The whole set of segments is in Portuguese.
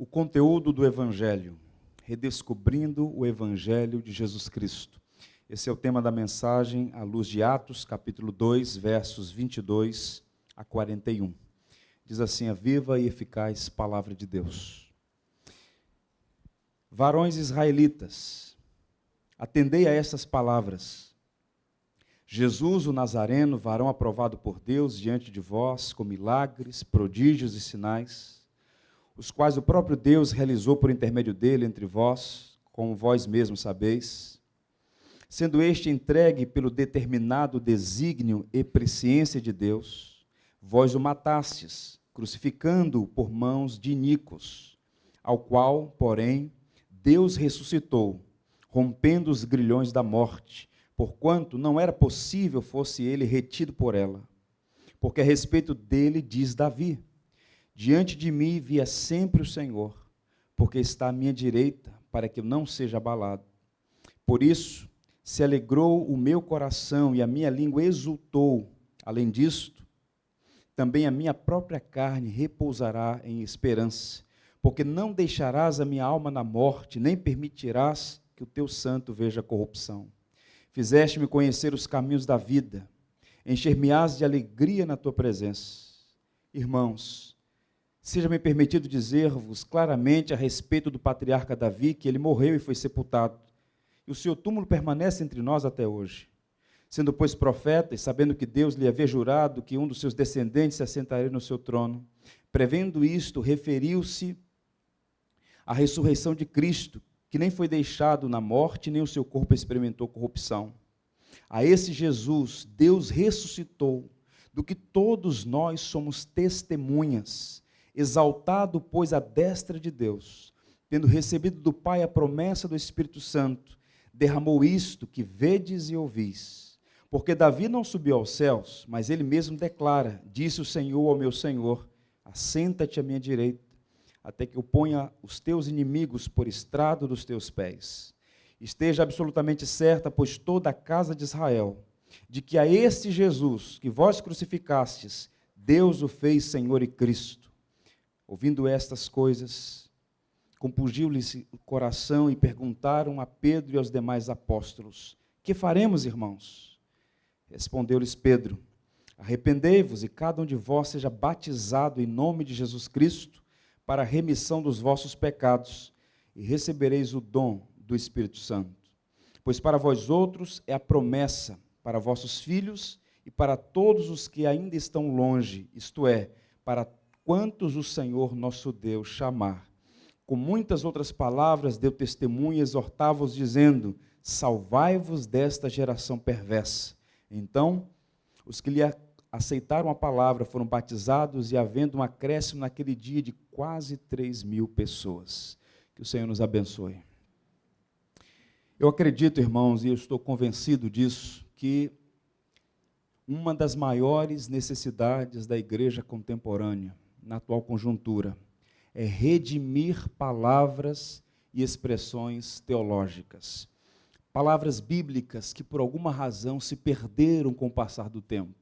O conteúdo do Evangelho, redescobrindo o Evangelho de Jesus Cristo. Esse é o tema da mensagem à luz de Atos, capítulo 2, versos 22 a 41. Diz assim a viva e eficaz palavra de Deus. Varões israelitas, atendei a estas palavras. Jesus, o Nazareno, varão aprovado por Deus diante de vós, com milagres, prodígios e sinais, os quais o próprio Deus realizou por intermédio dele entre vós, como vós mesmos sabeis, sendo este entregue pelo determinado desígnio e presciência de Deus, vós o matastes, crucificando-o por mãos de iníquos, ao qual, porém, Deus ressuscitou, rompendo os grilhões da morte, porquanto não era possível fosse ele retido por ela. Porque a respeito dele diz Davi: diante de mim via sempre o Senhor, porque está à minha direita, para que eu não seja abalado. Por isso se alegrou o meu coração e a minha língua exultou. Além disto, também a minha própria carne repousará em esperança, porque não deixarás a minha alma na morte, nem permitirás que o teu santo veja corrupção. Fizeste-me conhecer os caminhos da vida, encher-me-ás de alegria na tua presença. Irmãos, seja-me permitido dizer-vos claramente a respeito do patriarca Davi, que ele morreu e foi sepultado, e o seu túmulo permanece entre nós até hoje. Sendo, pois, profeta, e sabendo que Deus lhe havia jurado que um dos seus descendentes se assentaria no seu trono, prevendo isto, referiu-se à ressurreição de Cristo, que nem foi deixado na morte, nem o seu corpo experimentou corrupção. A esse Jesus, Deus ressuscitou, do que todos nós somos testemunhas, exaltado, pois, à destra de Deus, tendo recebido do Pai a promessa do Espírito Santo, derramou isto que vedes e ouvis. Porque Davi não subiu aos céus, mas ele mesmo declara: disse o Senhor ao meu Senhor, assenta-te à minha direita, até que eu ponha os teus inimigos por estrado dos teus pés. Esteja absolutamente certa, pois toda a casa de Israel, de que a este Jesus, que vós crucificastes, Deus o fez Senhor e Cristo. Ouvindo estas coisas, compungiu-lhes o coração e perguntaram a Pedro e aos demais apóstolos: que faremos, irmãos? Respondeu-lhes Pedro: arrependei-vos e cada um de vós seja batizado em nome de Jesus Cristo, para a remissão dos vossos pecados, e recebereis o dom do Espírito Santo. Pois para vós outros é a promessa, para vossos filhos e para todos os que ainda estão longe, isto é, para quantos o Senhor nosso Deus chamar. Com muitas outras palavras deu testemunho e exortava-os, dizendo: salvai-vos desta geração perversa. Então, os que lhe aceitaram a palavra foram batizados, e havendo um acréscimo naquele dia de quase 3.000 pessoas. Que o Senhor nos abençoe. Eu acredito, irmãos, e eu estou convencido disso, que uma das maiores necessidades da igreja contemporânea, na atual conjuntura, é redimir palavras e expressões teológicas. Palavras bíblicas que, por alguma razão, se perderam com o passar do tempo.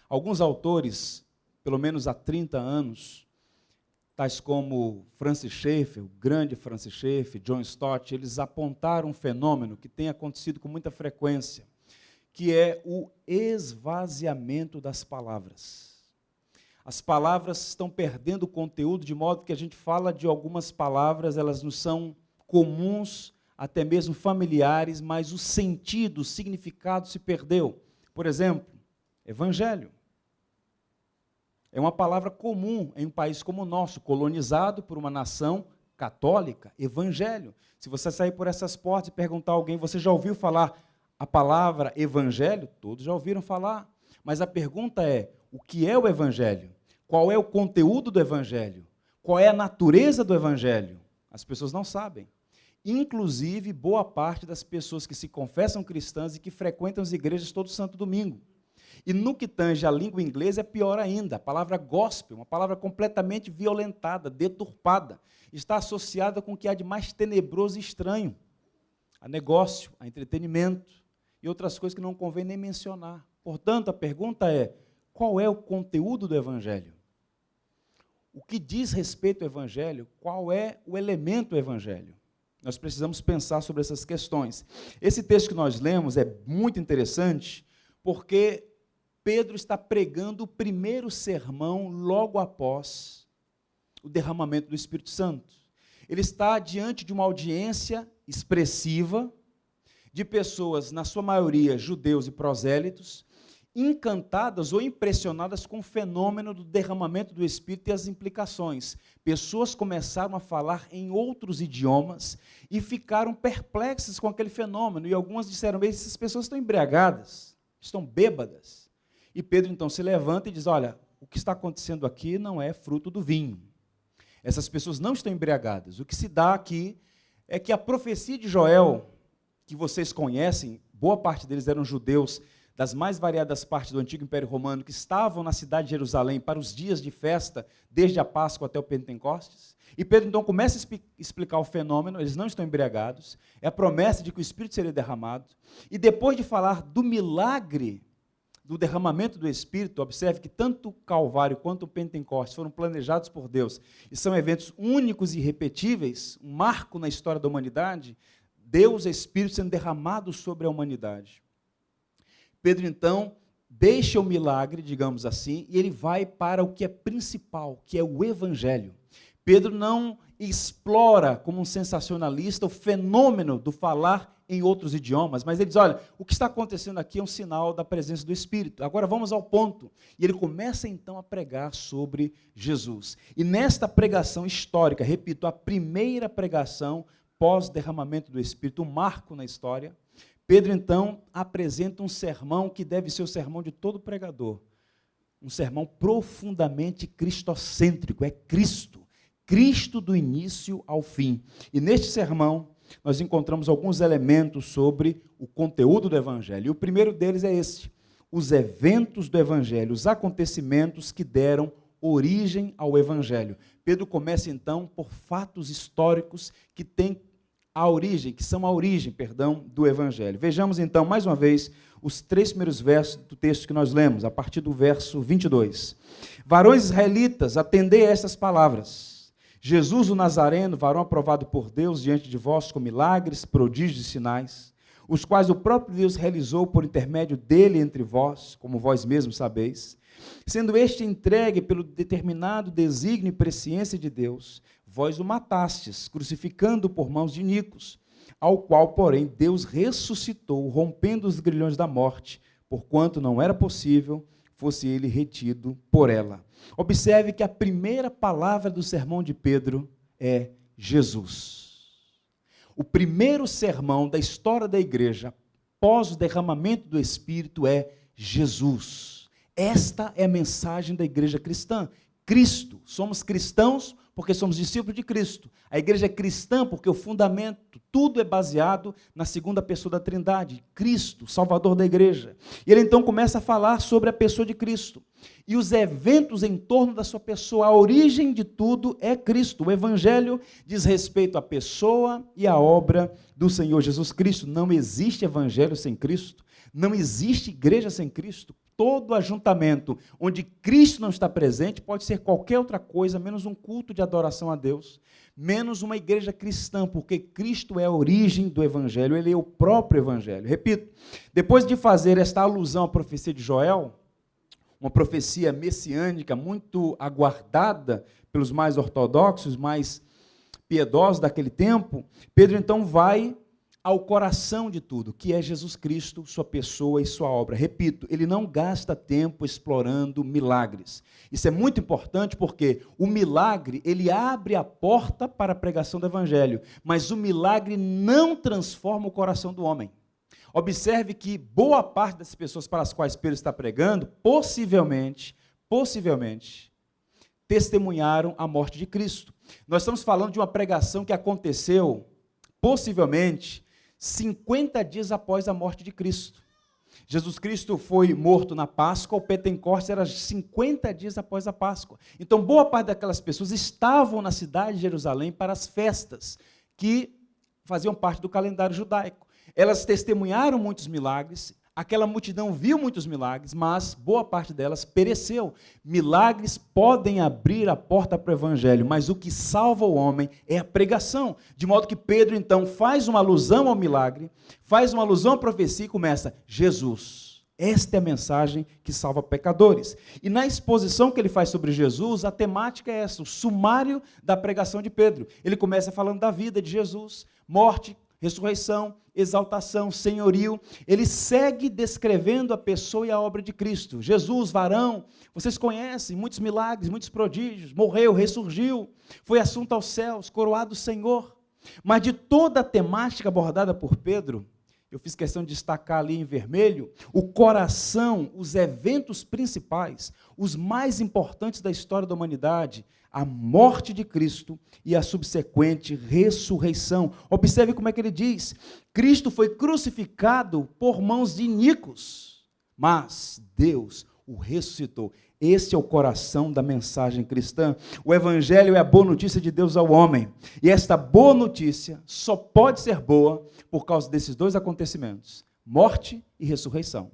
Alguns autores, pelo menos há 30 anos, tais como Francis Schaeffer, o grande Francis Schaeffer, John Stott, eles apontaram um fenômeno que tem acontecido com muita frequência, que é o esvaziamento das palavras. As palavras estão perdendo o conteúdo, de modo que a gente fala de algumas palavras, elas não são comuns, até mesmo familiares, mas o sentido, o significado se perdeu. Por exemplo, evangelho. É uma palavra comum em um país como o nosso, colonizado por uma nação católica, evangelho. Se você sair por essas portas e perguntar a alguém: você já ouviu falar a palavra evangelho? Todos já ouviram falar. Mas a pergunta é: o que é o evangelho? Qual é o conteúdo do evangelho? Qual é a natureza do evangelho? As pessoas não sabem. Inclusive, boa parte das pessoas que se confessam cristãs e que frequentam as igrejas todo santo domingo. E no que tange a língua inglesa é pior ainda. A palavra gospel, uma palavra completamente violentada, deturpada, está associada com o que há de mais tenebroso e estranho: a negócio, a entretenimento e outras coisas que não convém nem mencionar. Portanto, a pergunta é: qual é o conteúdo do evangelho? o que diz respeito ao Evangelho, qual é o elemento do Evangelho. Nós precisamos pensar sobre essas questões. Esse texto que nós lemos é muito interessante, porque Pedro está pregando o primeiro sermão logo após o derramamento do Espírito Santo. Ele está diante de uma audiência expressiva, de pessoas, na sua maioria, judeus e prosélitos, encantadas ou impressionadas com o fenômeno do derramamento do Espírito e as implicações. Pessoas começaram a falar em outros idiomas e ficaram perplexas com aquele fenômeno. E algumas disseram, essas pessoas estão embriagadas, estão bêbadas. E Pedro então se levanta e diz, olha, o que está acontecendo aqui não é fruto do vinho. Essas pessoas não estão embriagadas. O que se dá aqui é que a profecia de Joel, que vocês conhecem, boa parte deles eram judeus, das mais variadas partes do antigo Império Romano, que estavam na cidade de Jerusalém para os dias de festa, desde a Páscoa até o Pentecostes. E Pedro então começa a explicar o fenômeno, eles não estão embriagados, é a promessa de que o Espírito seria derramado. E depois de falar do milagre do derramamento do Espírito, observe que tanto o Calvário quanto o Pentecostes foram planejados por Deus, e são eventos únicos e irrepetíveis, um marco na história da humanidade, Deus é Espírito sendo derramado sobre a humanidade. Pedro, então, deixa o milagre, digamos assim, e ele vai para o que é principal, que é o Evangelho. Pedro não explora como um sensacionalista o fenômeno do falar em outros idiomas, mas ele diz, olha, o que está acontecendo aqui é um sinal da presença do Espírito. Agora vamos ao ponto. E ele começa então a pregar sobre Jesus. E nesta pregação histórica, repito, a primeira pregação pós-derramamento do Espírito, um marco na história, Pedro, então, apresenta um sermão que deve ser o sermão de todo pregador. Um sermão profundamente cristocêntrico, é Cristo. Cristo do início ao fim. E neste sermão, nós encontramos alguns elementos sobre o conteúdo do Evangelho. E o primeiro deles é esse, os eventos do Evangelho, os acontecimentos que deram origem ao Evangelho. Pedro começa, então, por fatos históricos que têm que são a origem, do Evangelho. Vejamos então, mais uma vez, os 3 primeiros versos do texto que nós lemos, a partir do verso 22. Varões israelitas, atendei a estas palavras. Jesus o Nazareno, varão aprovado por Deus diante de vós com milagres, prodígios e sinais, os quais o próprio Deus realizou por intermédio dele entre vós, como vós mesmos sabeis, sendo este entregue pelo determinado desígnio e presciência de Deus, vós o matastes, crucificando por mãos de iníquos, ao qual, porém, Deus ressuscitou, rompendo os grilhões da morte, porquanto não era possível fosse ele retido por ela. Observe que a primeira palavra do sermão de Pedro é Jesus. O primeiro sermão da história da igreja, pós o derramamento do Espírito, é Jesus. Esta é a mensagem da igreja cristã. Cristo. Somos cristãos porque somos discípulos de Cristo. A igreja é cristã porque o fundamento, tudo é baseado na segunda pessoa da Trindade, Cristo, Salvador da igreja. E ele então começa a falar sobre a pessoa de Cristo. E os eventos em torno da sua pessoa, a origem de tudo é Cristo. O Evangelho diz respeito à pessoa e à obra do Senhor Jesus Cristo. Não existe Evangelho sem Cristo. Não existe igreja sem Cristo. Todo ajuntamento onde Cristo não está presente pode ser qualquer outra coisa, menos um culto de adoração a Deus, menos uma igreja cristã, porque Cristo é a origem do Evangelho, ele é o próprio Evangelho. Repito, depois de fazer esta alusão à profecia de Joel, uma profecia messiânica muito aguardada pelos mais ortodoxos, mais piedosos daquele tempo, Pedro então vai ao coração de tudo, que é Jesus Cristo, sua pessoa e sua obra. Repito, ele não gasta tempo explorando milagres. Isso é muito importante porque o milagre, ele abre a porta para a pregação do Evangelho, mas o milagre não transforma o coração do homem. Observe que boa parte das pessoas para as quais Pedro está pregando, possivelmente, testemunharam a morte de Cristo. Nós estamos falando de uma pregação que aconteceu, possivelmente, 50 dias após a morte de Cristo. Jesus Cristo foi morto na Páscoa, o Pentecostes era 50 dias após a Páscoa. Então, boa parte daquelas pessoas estavam na cidade de Jerusalém para as festas que faziam parte do calendário judaico. Elas testemunharam muitos milagres, aquela multidão viu muitos milagres, mas boa parte delas pereceu. Milagres podem abrir a porta para o evangelho, mas o que salva o homem é a pregação. De modo que Pedro, então, faz uma alusão ao milagre, faz uma alusão à profecia e começa: Jesus. Esta é a mensagem que salva pecadores. E na exposição que ele faz sobre Jesus, a temática é essa, o sumário da pregação de Pedro. Ele começa falando da vida de Jesus, morte, ressurreição, exaltação, senhorio. Ele segue descrevendo a pessoa e a obra de Cristo. Jesus, varão, vocês conhecem, muitos milagres, muitos prodígios, morreu, ressurgiu, foi assunto aos céus, coroado Senhor. Mas de toda a temática abordada por Pedro, eu fiz questão de destacar ali em vermelho, o coração, os eventos principais, os mais importantes da história da humanidade, a morte de Cristo e a subsequente ressurreição. Observe como é que ele diz: Cristo foi crucificado por mãos de iníquos, mas Deus o ressuscitou. Esse é o coração da mensagem cristã. O evangelho é a boa notícia de Deus ao homem. E esta boa notícia só pode ser boa por causa desses dois acontecimentos: morte e ressurreição.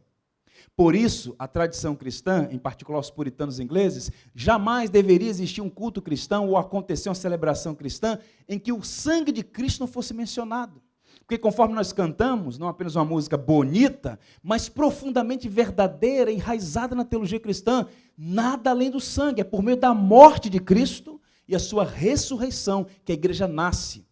Por isso, a tradição cristã, em particular os puritanos ingleses, jamais deveria existir um culto cristão ou acontecer uma celebração cristã em que o sangue de Cristo não fosse mencionado. Porque conforme nós cantamos, não apenas uma música bonita, mas profundamente verdadeira, enraizada na teologia cristã, nada além do sangue, é por meio da morte de Cristo e a sua ressurreição que a igreja nasce.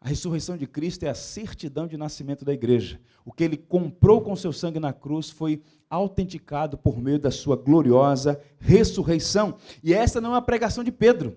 A ressurreição de Cristo é a certidão de nascimento da igreja. O que ele comprou com seu sangue na cruz foi autenticado por meio da sua gloriosa ressurreição. E essa não é uma pregação de Pedro.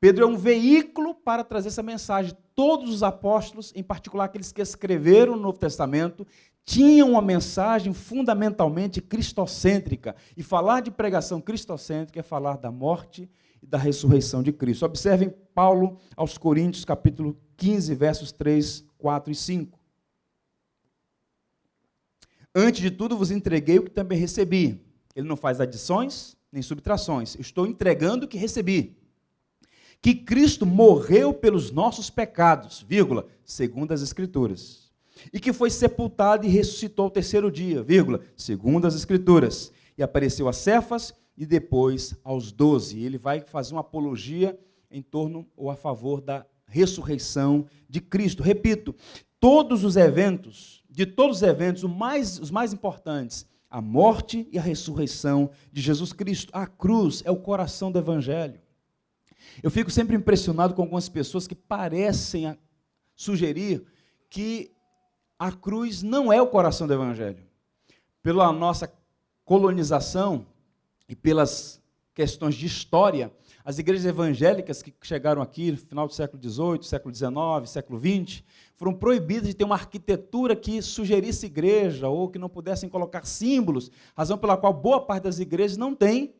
Pedro é um veículo para trazer essa mensagem. Todos os apóstolos, em particular aqueles que escreveram o Novo Testamento, tinham uma mensagem fundamentalmente cristocêntrica. E falar de pregação cristocêntrica é falar da morte e da ressurreição de Cristo. Observem Paulo aos Coríntios, capítulo 15, versos 3, 4 e 5. Antes de tudo vos entreguei o que também recebi. Ele não faz adições nem subtrações. Eu estou entregando o que recebi. Que Cristo morreu pelos nossos pecados, vírgula, segundo as Escrituras. E que foi sepultado e ressuscitou ao terceiro dia, vírgula, segundo as Escrituras. E apareceu a Cefas e depois aos 12. Ele vai fazer uma apologia em torno ou a favor da ressurreição de Cristo. Repito, todos os eventos, os mais importantes, a morte e a ressurreição de Jesus Cristo. A cruz é o coração do Evangelho. Eu fico sempre impressionado com algumas pessoas que parecem sugerir que a cruz não é o coração do Evangelho. Pela nossa colonização e pelas questões de história, as igrejas evangélicas que chegaram aqui no final do século XVIII, século XIX, século XX, foram proibidas de ter uma arquitetura que sugerisse igreja ou que não pudessem colocar símbolos, razão pela qual boa parte das igrejas não tem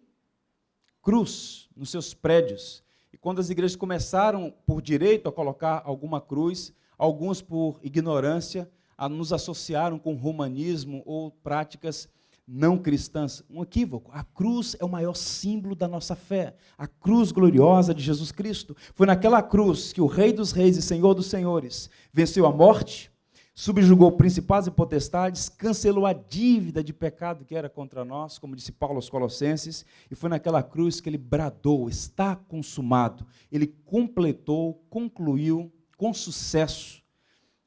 cruz nos seus prédios. E quando as igrejas começaram por direito a colocar alguma cruz, alguns por ignorância nos associaram com romanismo ou práticas não cristãs. Um equívoco. A cruz é o maior símbolo da nossa fé. A cruz gloriosa de Jesus Cristo. Foi naquela cruz que o Rei dos Reis e Senhor dos Senhores venceu a morte, subjugou principados e potestades, cancelou a dívida de pecado que era contra nós, como disse Paulo aos Colossenses, e foi naquela cruz que ele bradou: está consumado. Ele completou, concluiu com sucesso,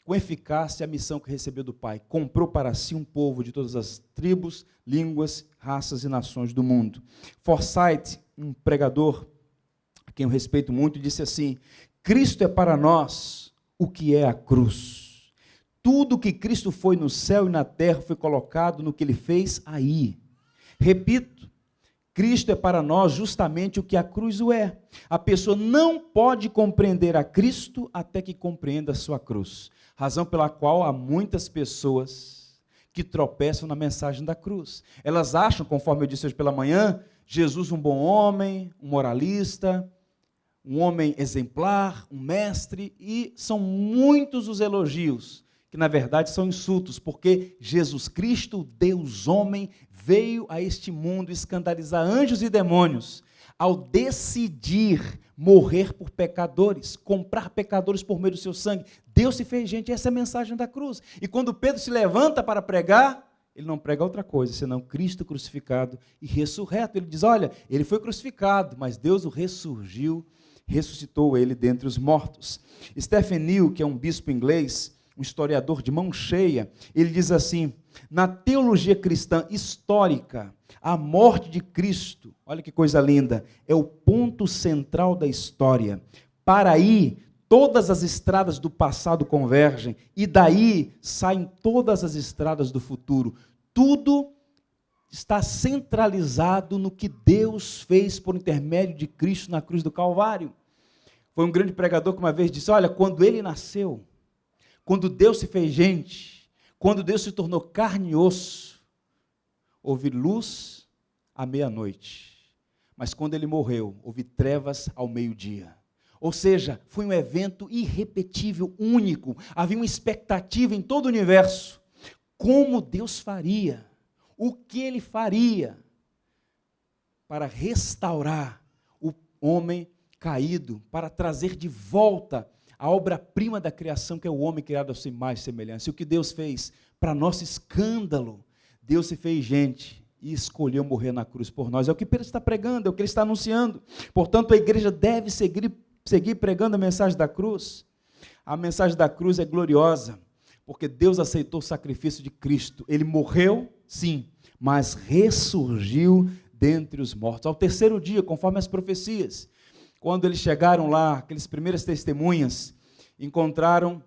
com eficácia, a missão que recebeu do Pai. Comprou para si um povo de todas as tribos, línguas, raças e nações do mundo. Forsyth, um pregador a quem eu respeito muito, disse assim: Cristo é para nós o que é a cruz. Tudo que Cristo foi no céu e na terra foi colocado no que ele fez aí. Repito, Cristo é para nós justamente o que a cruz o é. A pessoa não pode compreender a Cristo até que compreenda a sua cruz. Razão pela qual há muitas pessoas que tropeçam na mensagem da cruz. Elas acham, conforme eu disse hoje pela manhã, Jesus um bom homem, um moralista, um homem exemplar, um mestre, e são muitos os elogios, que na verdade são insultos, porque Jesus Cristo, Deus homem, veio a este mundo escandalizar anjos e demônios, ao decidir morrer por pecadores, comprar pecadores por meio do seu sangue. Deus se fez gente, essa é a mensagem da cruz. E quando Pedro se levanta para pregar, ele não prega outra coisa, senão Cristo crucificado e ressurreto. Ele diz, olha, ele foi crucificado, mas Deus o ressuscitou ele dentre os mortos. Stephen Neal, que é um bispo inglês, um historiador de mão cheia, ele diz assim, na teologia cristã histórica, a morte de Cristo, olha que coisa linda, é o ponto central da história. Para aí, todas as estradas do passado convergem, e daí saem todas as estradas do futuro. Tudo está centralizado no que Deus fez por intermédio de Cristo na cruz do Calvário. Foi um grande pregador que uma vez disse, olha, quando ele nasceu, quando Deus se fez gente, quando Deus se tornou carne e osso, houve luz à meia-noite, mas quando ele morreu, houve trevas ao meio-dia. Ou seja, foi um evento irrepetível, único, havia uma expectativa em todo o universo, como Deus faria, o que ele faria para restaurar o homem caído, para trazer de volta a obra-prima da criação, que é o homem criado à sua imagem e semelhança. E o que Deus fez? Para nosso escândalo, Deus se fez gente e escolheu morrer na cruz por nós. É o que Pedro está pregando, é o que ele está anunciando. Portanto, a igreja deve seguir pregando a mensagem da cruz. A mensagem da cruz é gloriosa, porque Deus aceitou o sacrifício de Cristo. Ele morreu, sim, mas ressurgiu dentre os mortos. Ao terceiro dia, conforme as profecias, quando eles chegaram lá, aqueles primeiras testemunhas, encontraram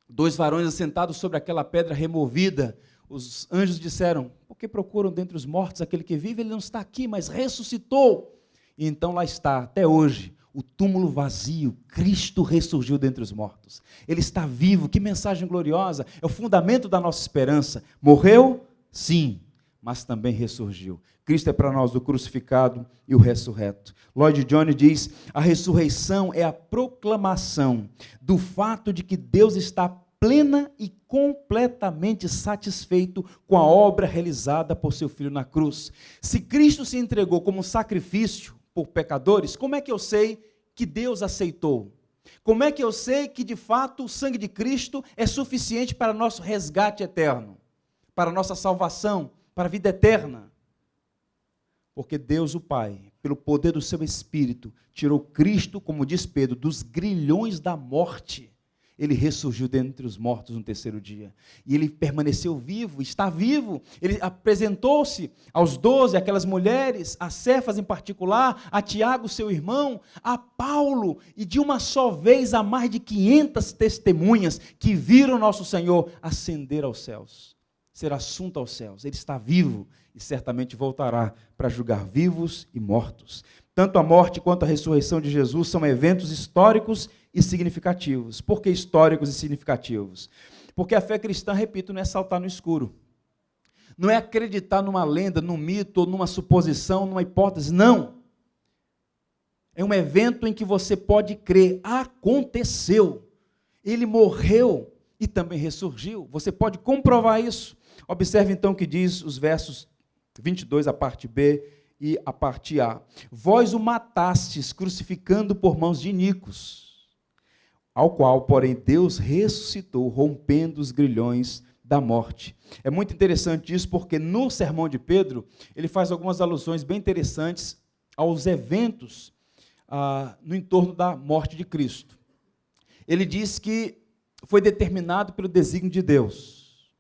2 varões assentados sobre aquela pedra removida. Os anjos disseram, por que procuram dentre os mortos aquele que vive? Ele não está aqui, mas ressuscitou. E então lá está, até hoje, o túmulo vazio. Cristo ressurgiu dentre os mortos. Ele está vivo, que mensagem gloriosa. É o fundamento da nossa esperança. Morreu? Sim, mas também ressurgiu. Cristo é para nós o crucificado e o ressurreto. Lloyd Jones diz, a ressurreição é a proclamação do fato de que Deus está plena e completamente satisfeito com a obra realizada por seu Filho na cruz. Se Cristo se entregou como sacrifício por pecadores, como é que eu sei que Deus aceitou? Como é que eu sei que, de fato, o sangue de Cristo é suficiente para nosso resgate eterno, para nossa salvação, para a vida eterna? Porque Deus, o Pai, pelo poder do seu Espírito, tirou Cristo, como diz Pedro, dos grilhões da morte. Ele ressurgiu dentre os mortos no terceiro dia. E ele permaneceu vivo, está vivo. Ele apresentou-se aos 12, aquelas mulheres, a Cefas em particular, a Tiago, seu irmão, a Paulo, e de uma só vez a mais de 500 testemunhas que viram nosso Senhor ascender aos céus, ser assunto aos céus. Ele está vivo e certamente voltará para julgar vivos e mortos. Tanto a morte quanto a ressurreição de Jesus são eventos históricos e significativos. Por que históricos e significativos? Porque a fé cristã, repito, não é saltar no escuro. Não é acreditar numa lenda, num mito, ou numa suposição, numa hipótese, não. É um evento em que você pode crer, aconteceu. Ele morreu e também ressurgiu. Você pode comprovar isso. Observe então o que diz os versos 22, a parte B e a parte A. Vós o matastes, crucificando por mãos de iníquos, ao qual, porém, Deus ressuscitou, rompendo os grilhões da morte. É muito interessante isso, porque no sermão de Pedro, ele faz algumas alusões bem interessantes aos eventos no entorno da morte de Cristo. Ele diz que foi determinado pelo desígnio de Deus.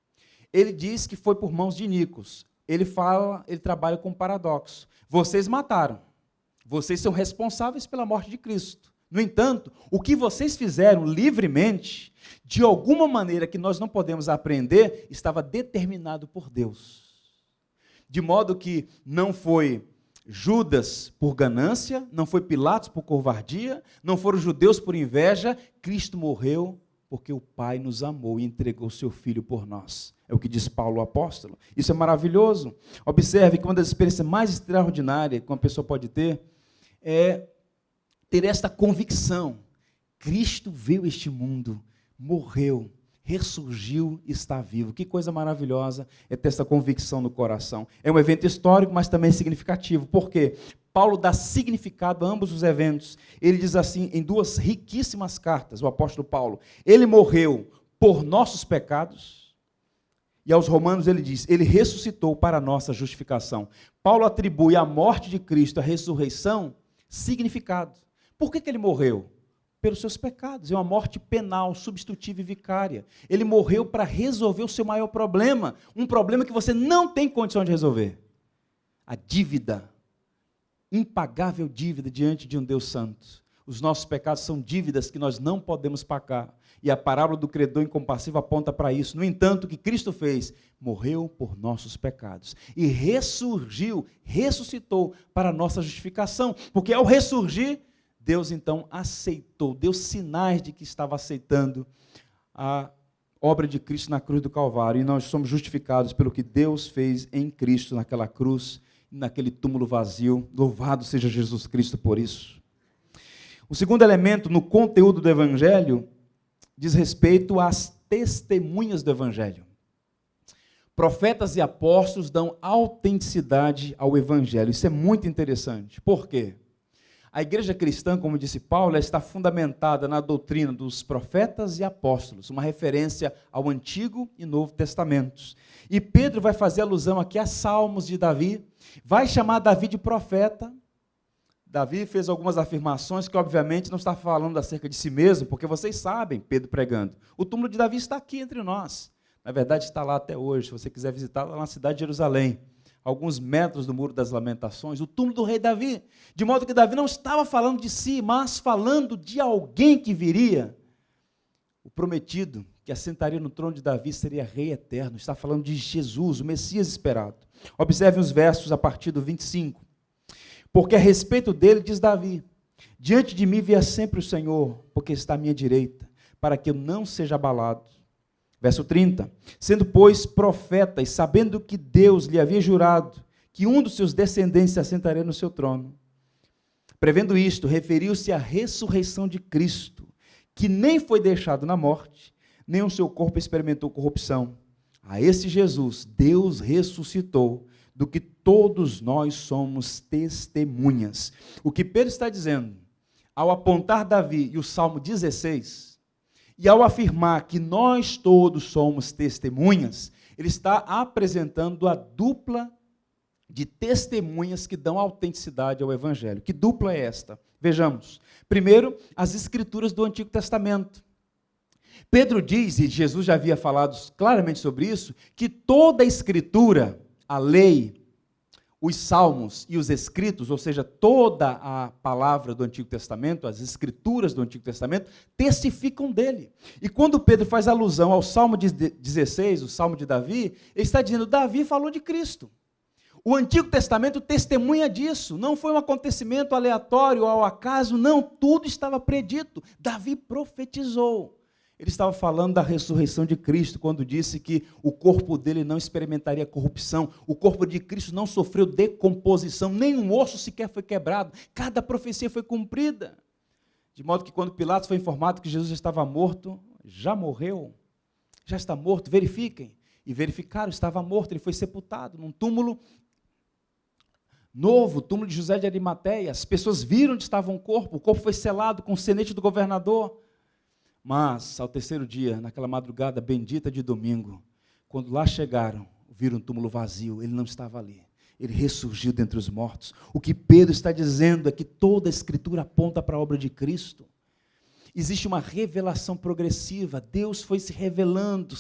Ele diz que foi por mãos de iníquos. Ele trabalha com um paradoxo. Vocês mataram. Vocês são responsáveis pela morte de Cristo. No entanto, o que vocês fizeram livremente, de alguma maneira que nós não podemos aprender, estava determinado por Deus. De modo que não foi Judas por ganância, não foi Pilatos por covardia, não foram judeus por inveja. Cristo morreu porque o Pai nos amou e entregou seu Filho por nós. É o que diz Paulo, o apóstolo. Isso é maravilhoso. Observe que uma das experiências mais extraordinárias que uma pessoa pode ter é ter esta convicção. Cristo veio a este mundo, morreu, ressurgiu e está vivo. Que coisa maravilhosa é ter essa convicção no coração. É um evento histórico, mas também significativo. Por quê? Paulo dá significado a ambos os eventos. Ele diz assim, em duas riquíssimas cartas, o apóstolo Paulo, ele morreu por nossos pecados, e aos Romanos ele diz, ele ressuscitou para a nossa justificação. Paulo atribui à morte de Cristo, à ressurreição, significado. Por que ele morreu? Pelos seus pecados. É uma morte penal, substitutiva e vicária. Ele morreu para resolver o seu maior problema, um problema que você não tem condição de resolver. A dívida, impagável dívida diante de um Deus santo. Os nossos pecados são dívidas que nós não podemos pagar. E a parábola do credor incompassível aponta para isso. No entanto, o que Cristo fez? Morreu por nossos pecados. E ressurgiu, ressuscitou para a nossa justificação. Porque ao ressurgir, Deus então aceitou, deu sinais de que estava aceitando a obra de Cristo na cruz do Calvário. E nós somos justificados pelo que Deus fez em Cristo naquela cruz, naquele túmulo vazio. Louvado seja Jesus Cristo por isso. O segundo elemento no conteúdo do Evangelho diz respeito às testemunhas do Evangelho. Profetas e apóstolos dão autenticidade ao Evangelho. Isso é muito interessante. Por quê? A igreja cristã, como disse Paulo, ela está fundamentada na doutrina dos profetas e apóstolos, uma referência ao Antigo e Novo Testamentos. E Pedro vai fazer alusão aqui a Salmos de Davi, vai chamar Davi de profeta. Davi fez algumas afirmações que, obviamente, não está falando acerca de si mesmo, porque vocês sabem, Pedro pregando, o túmulo de Davi está aqui entre nós. Na verdade, está lá até hoje, se você quiser visitar, lá na cidade de Jerusalém, alguns metros do Muro das Lamentações, o túmulo do rei Davi, de modo que Davi não estava falando de si, mas falando de alguém que viria, o prometido, que assentaria no trono de Davi, seria rei eterno, está falando de Jesus, o Messias esperado. Observe os versos a partir do 25. Porque a respeito dele, diz Davi, diante de mim via sempre o Senhor, porque está à minha direita, para que eu não seja abalado. Verso 30, sendo, pois, profeta, e sabendo que Deus lhe havia jurado, que um dos seus descendentes se assentaria no seu trono. Prevendo isto, referiu-se à ressurreição de Cristo, que nem foi deixado na morte, nem o seu corpo experimentou corrupção. A esse Jesus, Deus ressuscitou, do que todos nós somos testemunhas. O que Pedro está dizendo, ao apontar Davi e o Salmo 16, e ao afirmar que nós todos somos testemunhas, ele está apresentando a dupla de testemunhas que dão autenticidade ao Evangelho. Que dupla é esta? Vejamos. Primeiro, as Escrituras do Antigo Testamento. Pedro diz, e Jesus já havia falado claramente sobre isso, que toda a Escritura, a lei, os salmos e os escritos, ou seja, toda a palavra do Antigo Testamento, as escrituras do Antigo Testamento, testificam dele. E quando Pedro faz alusão ao Salmo 16, o Salmo de Davi, ele está dizendo, Davi falou de Cristo. O Antigo Testamento testemunha disso, não foi um acontecimento aleatório ou ao acaso, não, tudo estava predito. Davi profetizou. Ele estava falando da ressurreição de Cristo, quando disse que o corpo dele não experimentaria corrupção, o corpo de Cristo não sofreu decomposição, nem um osso sequer foi quebrado, cada profecia foi cumprida. De modo que quando Pilatos foi informado que Jesus estava morto, já morreu, já está morto, verifiquem. E verificaram, estava morto, ele foi sepultado num túmulo novo, túmulo de José de Arimateia. As pessoas viram onde estava o corpo foi selado com o senete do governador. Mas, ao terceiro dia, naquela madrugada bendita de domingo, quando lá chegaram, viram um túmulo vazio, ele não estava ali. Ele ressurgiu dentre os mortos. O que Pedro está dizendo é que toda a Escritura aponta para a obra de Cristo. Existe uma revelação progressiva, Deus foi se revelando,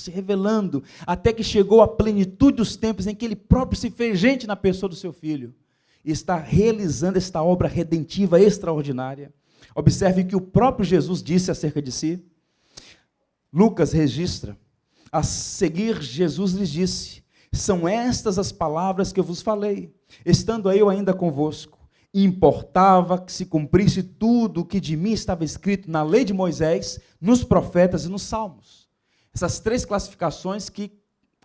até que chegou a plenitude dos tempos em que Ele próprio se fez gente na pessoa do seu Filho. E está realizando esta obra redentiva extraordinária. Observe que o próprio Jesus disse acerca de si. Lucas registra, a seguir Jesus lhes disse, são estas as palavras que eu vos falei, estando eu ainda convosco, e importava que se cumprisse tudo o que de mim estava escrito na lei de Moisés, nos profetas e nos salmos. Essas três classificações que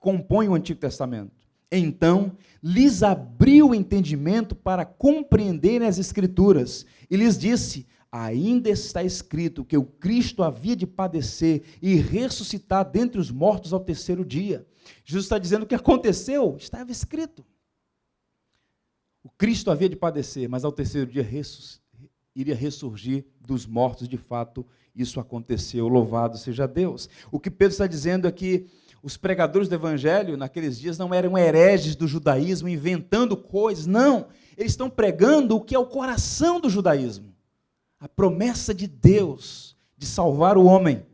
compõem o Antigo Testamento. Então, lhes abriu o entendimento para compreenderem as Escrituras, e lhes disse, ainda está escrito que o Cristo havia de padecer e ressuscitar dentre os mortos ao terceiro dia. Jesus está dizendo o que aconteceu, estava escrito. Cristo havia de padecer, mas ao terceiro dia iria ressurgir dos mortos. De fato, isso aconteceu. Louvado seja Deus. O que Pedro está dizendo é que os pregadores do evangelho naqueles dias não eram hereges do judaísmo, inventando coisas, não. Eles estão pregando o que é o coração do judaísmo. A promessa de Deus de salvar o homem.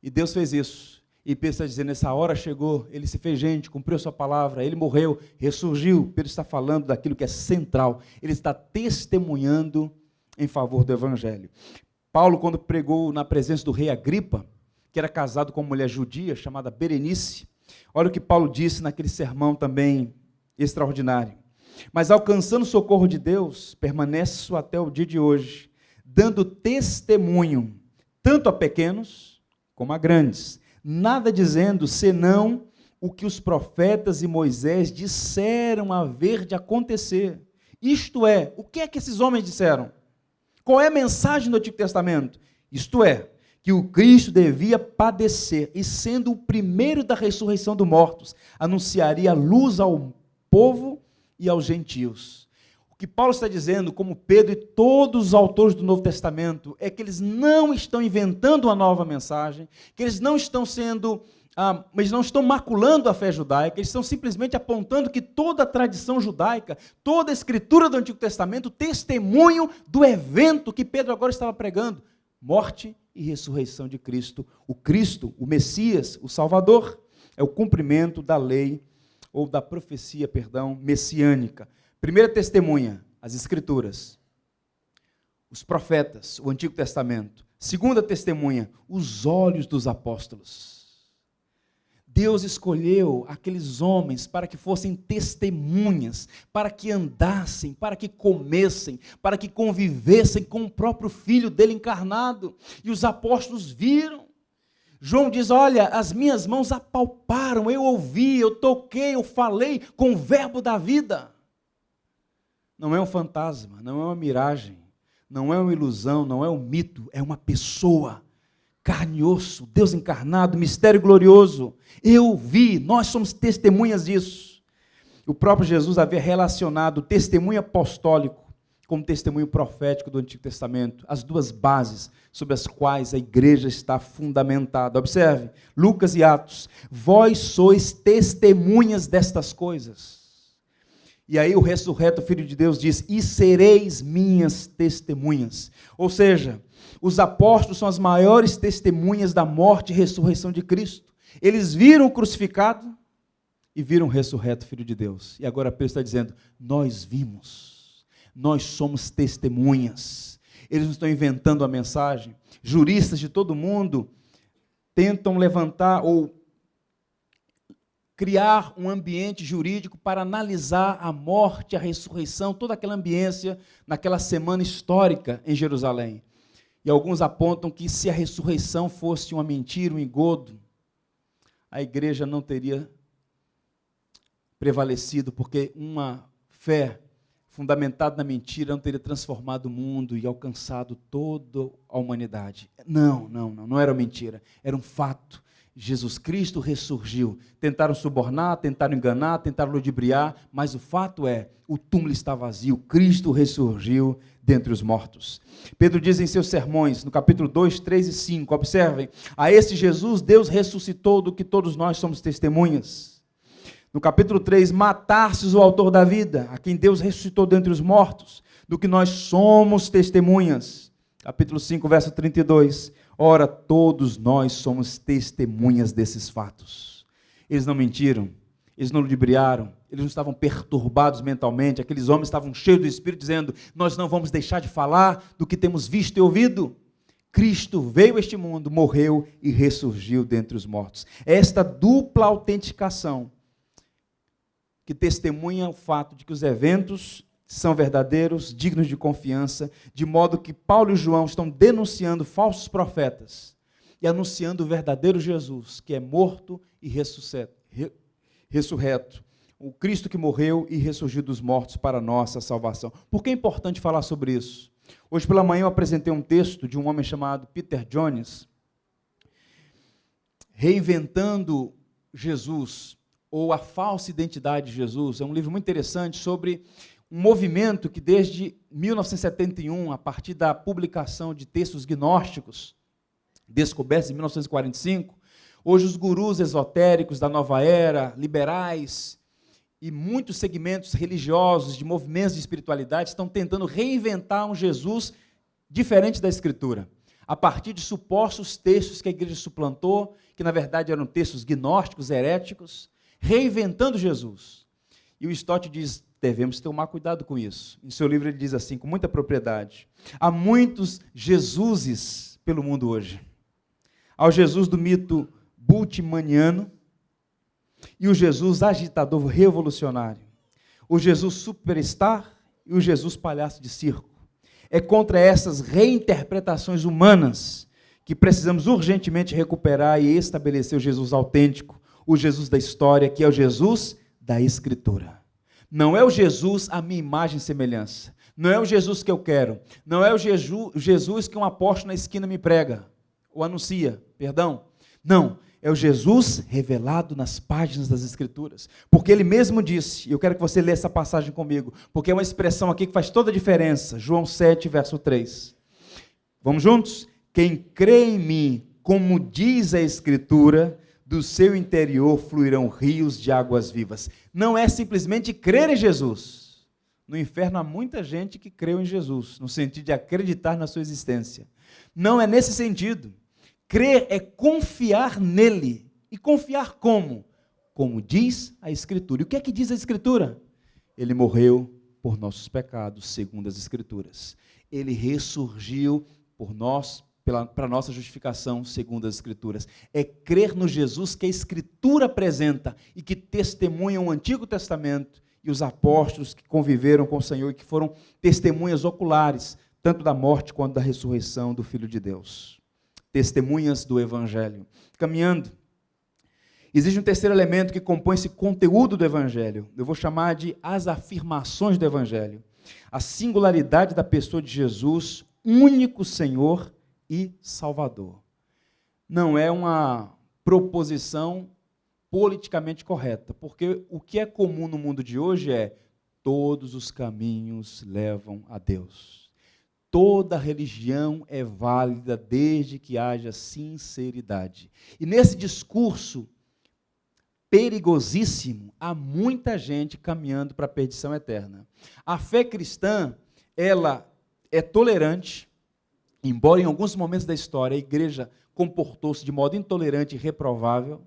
E Deus fez isso. E Pedro está dizendo, essa hora chegou, ele se fez gente, cumpriu a sua palavra, ele morreu, ressurgiu. Pedro está falando daquilo que é central. Ele está testemunhando em favor do evangelho. Paulo, quando pregou na presença do rei Agripa, que era casado com uma mulher judia chamada Berenice, olha o que Paulo disse naquele sermão também extraordinário. Mas alcançando o socorro de Deus, permanece até o dia de hoje, dando testemunho, tanto a pequenos como a grandes, nada dizendo, senão o que os profetas e Moisés disseram haver de acontecer. Isto é, o que é que esses homens disseram? Qual é a mensagem do Antigo Testamento? Isto é, que o Cristo devia padecer, e sendo o primeiro da ressurreição dos mortos, anunciaria a luz ao povo e aos gentios. O que Paulo está dizendo, como Pedro e todos os autores do Novo Testamento, é que eles não estão inventando uma nova mensagem, que eles não estão eles não estão maculando a fé judaica, eles estão simplesmente apontando que toda a tradição judaica, toda a escritura do Antigo Testamento, testemunho do evento que Pedro agora estava pregando, morte e ressurreição de Cristo, o Messias, o Salvador, é o cumprimento da lei, ou da profecia, messiânica. Primeira testemunha, as Escrituras, os profetas, o Antigo Testamento. Segunda testemunha, os olhos dos apóstolos. Deus escolheu aqueles homens para que fossem testemunhas, para que andassem, para que comessem, para que convivessem com o próprio Filho dele encarnado. E os apóstolos viram. João diz, olha, as minhas mãos apalparam, eu ouvi, eu toquei, eu falei com o verbo da vida. Não é um fantasma, não é uma miragem, não é uma ilusão, não é um mito, é uma pessoa. Carne e osso, Deus encarnado, mistério glorioso. Eu vi, nós somos testemunhas disso. O próprio Jesus havia relacionado o testemunho apostólico com o testemunho profético do Antigo Testamento, as duas bases sobre as quais a igreja está fundamentada. Observe, Lucas e Atos, vós sois testemunhas destas coisas. E aí o ressurreto Filho de Deus diz, e sereis minhas testemunhas. Ou seja, os apóstolos são as maiores testemunhas da morte e ressurreição de Cristo. Eles viram o crucificado e viram o ressurreto Filho de Deus. E agora Pedro está dizendo, nós vimos, nós somos testemunhas. Eles não estão inventando a mensagem. Juristas de todo mundo tentam levantar ou criar um ambiente jurídico para analisar a morte, a ressurreição, toda aquela ambiência naquela semana histórica em Jerusalém. E alguns apontam que se a ressurreição fosse uma mentira, um engodo, a igreja não teria prevalecido, porque uma fé fundamentada na mentira não teria transformado o mundo e alcançado toda a humanidade. Não era mentira, era um fato. Jesus Cristo ressurgiu. Tentaram subornar, tentaram enganar, tentaram ludibriar, mas o fato é, o túmulo está vazio, Cristo ressurgiu dentre os mortos. Pedro diz em seus sermões, no capítulo 2, 3 e 5, observem, a esse Jesus Deus ressuscitou, do que todos nós somos testemunhas. No capítulo 3, matastes o autor da vida, a quem Deus ressuscitou dentre os mortos, do que nós somos testemunhas. Capítulo 5, verso 32, ora, todos nós somos testemunhas desses fatos. Eles não mentiram, eles não ludibriaram, eles não estavam perturbados mentalmente, aqueles homens estavam cheios do Espírito, dizendo, nós não vamos deixar de falar do que temos visto e ouvido. Cristo veio a este mundo, morreu e ressurgiu dentre os mortos. Esta dupla autenticação, que testemunha o fato de que os eventos são verdadeiros, dignos de confiança, de modo que Paulo e João estão denunciando falsos profetas e anunciando o verdadeiro Jesus, que é morto e ressurreto, o Cristo que morreu e ressurgiu dos mortos para a nossa salvação. Por que é importante falar sobre isso? Hoje pela manhã eu apresentei um texto de um homem chamado Peter Jones, reinventando Jesus, ou a falsa identidade de Jesus. É um livro muito interessante sobre um movimento que desde 1971, a partir da publicação de textos gnósticos, descobertos em 1945, hoje os gurus esotéricos da nova era, liberais, e muitos segmentos religiosos, de movimentos de espiritualidade, estão tentando reinventar um Jesus diferente da Escritura, a partir de supostos textos que a igreja suplantou, que na verdade eram textos gnósticos, heréticos, reinventando Jesus. E o Stott diz, devemos tomar cuidado com isso. Em seu livro ele diz assim, com muita propriedade, há muitos Jesuses pelo mundo hoje. Há o Jesus do mito bultmanniano e o Jesus agitador revolucionário, o Jesus superstar e o Jesus palhaço de circo. É contra essas reinterpretações humanas que precisamos urgentemente recuperar e estabelecer o Jesus autêntico, o Jesus da história, que é o Jesus da Escritura. Não é o Jesus à minha imagem e semelhança, não é o Jesus que eu quero, não é o Jesus que um apóstolo na esquina me prega, ou anuncia, perdão. Não, é o Jesus revelado nas páginas das Escrituras. Porque ele mesmo disse, e eu quero que você lê essa passagem comigo, porque é uma expressão aqui que faz toda a diferença. João 7, verso 3. Vamos juntos? Quem crê em mim, como diz a Escritura, do seu interior fluirão rios de águas vivas. Não é simplesmente crer em Jesus. No inferno há muita gente que creu em Jesus, no sentido de acreditar na sua existência. Não é nesse sentido. Crer é confiar nele. E confiar como? Como diz a Escritura. E o que é que diz a Escritura? Ele morreu por nossos pecados, segundo as Escrituras. Ele ressurgiu por nós, para a nossa justificação, segundo as Escrituras. É crer no Jesus que a Escritura apresenta e que testemunha o Antigo Testamento e os apóstolos que conviveram com o Senhor e que foram testemunhas oculares, tanto da morte quanto da ressurreição do Filho de Deus. Testemunhas do Evangelho. Caminhando, existe um terceiro elemento que compõe esse conteúdo do Evangelho. Eu vou chamar de as afirmações do Evangelho. A singularidade da pessoa de Jesus, único Senhor e Salvador. Não é uma proposição politicamente correta, porque o que é comum no mundo de hoje é todos os caminhos levam a Deus. Toda religião é válida desde que haja sinceridade. E nesse discurso perigosíssimo, há muita gente caminhando para a perdição eterna. A fé cristã, ela é tolerante, embora em alguns momentos da história a igreja comportou-se de modo intolerante e reprovável.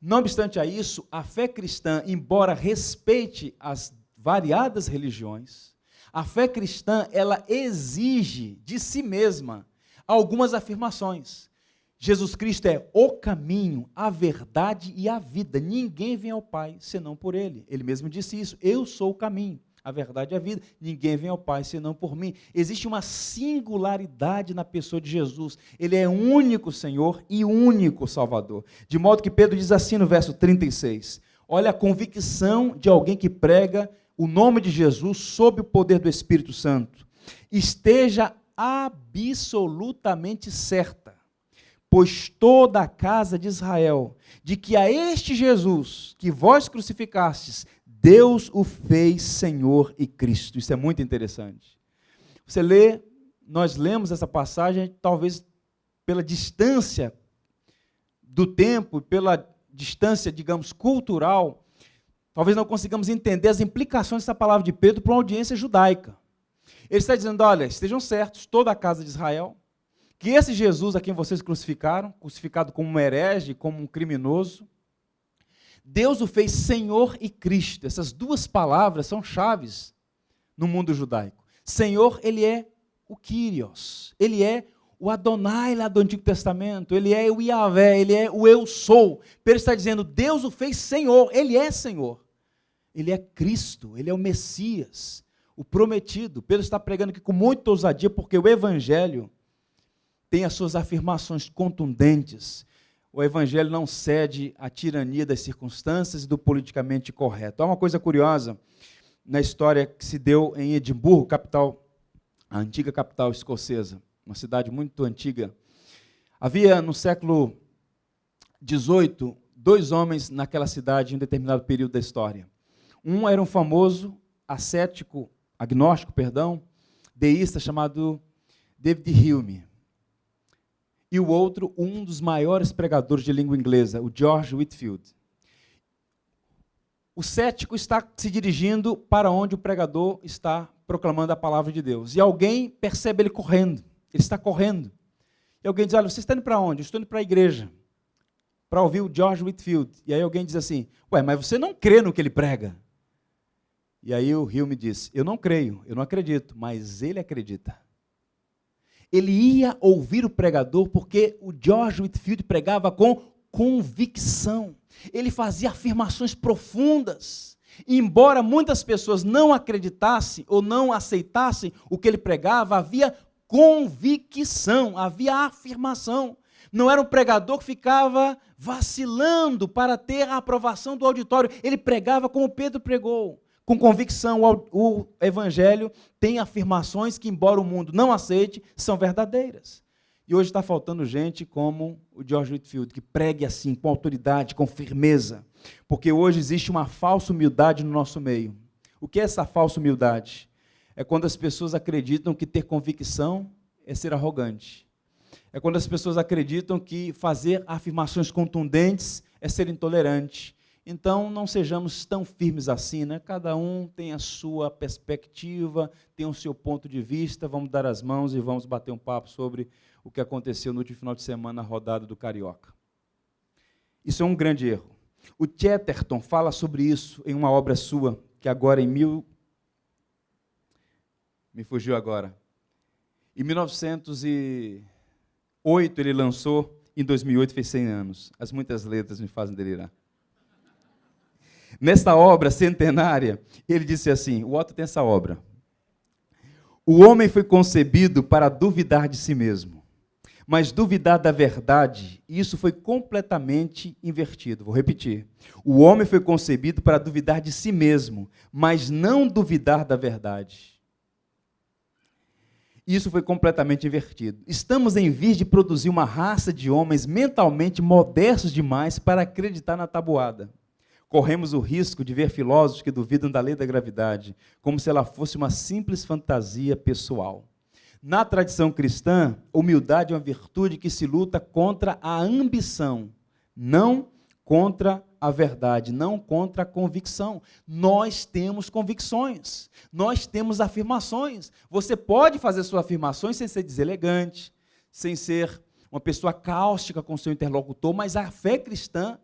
Não obstante a isso, a fé cristã, embora respeite as variadas religiões, a fé cristã, ela exige de si mesma algumas afirmações. Jesus Cristo é o caminho, a verdade e a vida. Ninguém vem ao Pai senão por Ele. Ele mesmo disse isso. Eu sou o caminho, a verdade e a vida. Ninguém vem ao Pai senão por mim. Existe uma singularidade na pessoa de Jesus. Ele é único Senhor e único Salvador. De modo que Pedro diz assim no verso 36. Olha a convicção de alguém que prega o nome de Jesus sob o poder do Espírito Santo. Esteja absolutamente certa, pois toda a casa de Israel, de que a este Jesus, que vós crucificastes, Deus o fez Senhor e Cristo. Isso é muito interessante. Você lê, nós lemos essa passagem, talvez pela distância do tempo, pela distância, digamos, cultural, talvez não consigamos entender as implicações dessa palavra de Pedro para uma audiência judaica. Ele está dizendo, olha, estejam certos, toda a casa de Israel, que esse Jesus a quem vocês crucificaram, crucificado como um herege, como um criminoso, Deus o fez Senhor e Cristo. Essas duas palavras são chaves no mundo judaico. Senhor, ele é o Kyrios, ele é o Adonai lá do Antigo Testamento, ele é o Yahvé, ele é o Eu Sou. Pedro está dizendo, Deus o fez Senhor, ele é Senhor. Ele é Cristo, ele é o Messias, o prometido. Pedro está pregando aqui com muita ousadia, porque o Evangelho tem as suas afirmações contundentes. O Evangelho não cede à tirania das circunstâncias e do politicamente correto. Há uma coisa curiosa na história que se deu em Edimburgo, capital, a antiga capital escocesa, uma cidade muito antiga. Havia, no século XVIII, dois homens naquela cidade em um determinado período da história. Um era um famoso agnóstico, deísta chamado David Hume. E o outro, um dos maiores pregadores de língua inglesa, o George Whitefield. O cético está se dirigindo para onde o pregador está proclamando a palavra de Deus. E alguém percebe ele correndo. Ele está correndo. E alguém diz, olha, você está indo para onde? Eu estou indo para a igreja, para ouvir o George Whitefield. E aí alguém diz assim, ué, mas você não crê no que ele prega? E aí o Hume diz, eu não creio, eu não acredito, mas ele acredita. Ele ia ouvir o pregador porque o George Whitefield pregava com convicção. Ele fazia afirmações profundas. E embora muitas pessoas não acreditassem ou não aceitassem o que ele pregava, havia convicção, havia afirmação. Não era um pregador que ficava vacilando para ter a aprovação do auditório. Ele pregava como Pedro pregou, com convicção. O evangelho tem afirmações que, embora o mundo não aceite, são verdadeiras. E hoje está faltando gente como o George Whitefield, que pregue assim, com autoridade, com firmeza. Porque hoje existe uma falsa humildade no nosso meio. O que é essa falsa humildade? É quando as pessoas acreditam que ter convicção é ser arrogante. É quando as pessoas acreditam que fazer afirmações contundentes é ser intolerante. Então, não sejamos tão firmes assim, né? Cada um tem a sua perspectiva, tem o seu ponto de vista. Vamos dar as mãos e vamos bater um papo sobre o que aconteceu no último final de semana na rodada do Carioca. Isso é um grande erro. O Chatterton fala sobre isso em uma obra sua, que agora em Me fugiu agora. Em 1908 ele lançou, em 2008 fez 100 anos. As muitas letras me fazem delirar. Nesta obra centenária, ele disse assim, o Otto tem essa obra. O homem foi concebido para duvidar de si mesmo, mas duvidar da verdade, isso foi completamente invertido. Vou repetir. O homem foi concebido para duvidar de si mesmo, mas não duvidar da verdade. Isso foi completamente invertido. Estamos em vias de produzir uma raça de homens mentalmente modestos demais para acreditar na tabuada. Corremos o risco de ver filósofos que duvidam da lei da gravidade, como se ela fosse uma simples fantasia pessoal. Na tradição cristã, humildade é uma virtude que se luta contra a ambição, não contra a verdade, não contra a convicção. Nós temos convicções, nós temos afirmações. Você pode fazer suas afirmações sem ser deselegante, sem ser uma pessoa cáustica com seu interlocutor, mas a fé cristã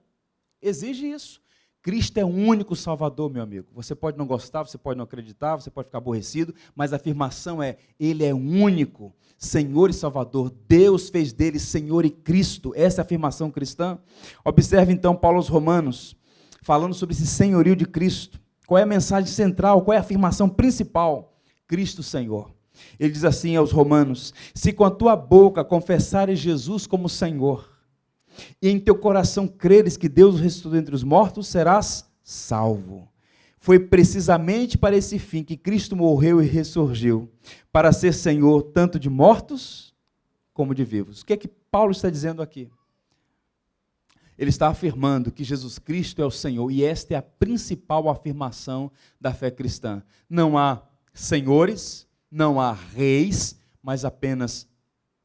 exige isso. Cristo é o único Salvador, meu amigo. Você pode não gostar, você pode não acreditar, você pode ficar aborrecido, mas a afirmação é, Ele é o único Senhor e Salvador. Deus fez dele Senhor e Cristo. Essa é a afirmação cristã. Observe então Paulo aos Romanos, falando sobre esse senhorio de Cristo. Qual é a mensagem central, qual é a afirmação principal? Cristo Senhor. Ele diz assim aos Romanos, se com a tua boca confessares Jesus como Senhor, e em teu coração creres que Deus o ressuscitou entre os mortos, serás salvo. Foi precisamente para esse fim que Cristo morreu e ressurgiu, para ser Senhor tanto de mortos como de vivos. O que é que Paulo está dizendo aqui? Ele está afirmando que Jesus Cristo é o Senhor, e esta é a principal afirmação da fé cristã. Não há senhores, não há reis, mas apenas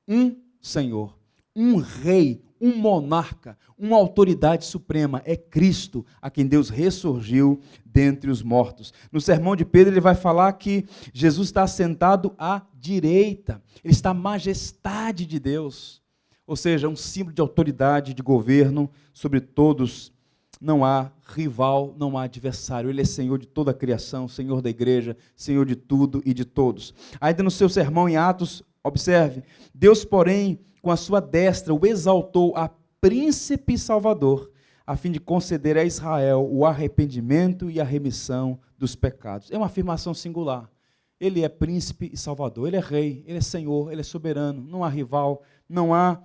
um Senhor, um rei, um monarca, uma autoridade suprema, é Cristo, a quem Deus ressurgiu dentre os mortos. No sermão de Pedro ele vai falar que Jesus está sentado à direita, ele está à majestade de Deus, ou seja, um símbolo de autoridade, de governo sobre todos. Não há rival, não há adversário, ele é Senhor de toda a criação, Senhor da igreja, Senhor de tudo e de todos. Ainda no seu sermão em Atos, observe, Deus, porém, com a sua destra, o exaltou a príncipe e salvador, a fim de conceder a Israel o arrependimento e a remissão dos pecados. É uma afirmação singular. Ele é príncipe e salvador, ele é rei, ele é senhor, ele é soberano, não há rival, não há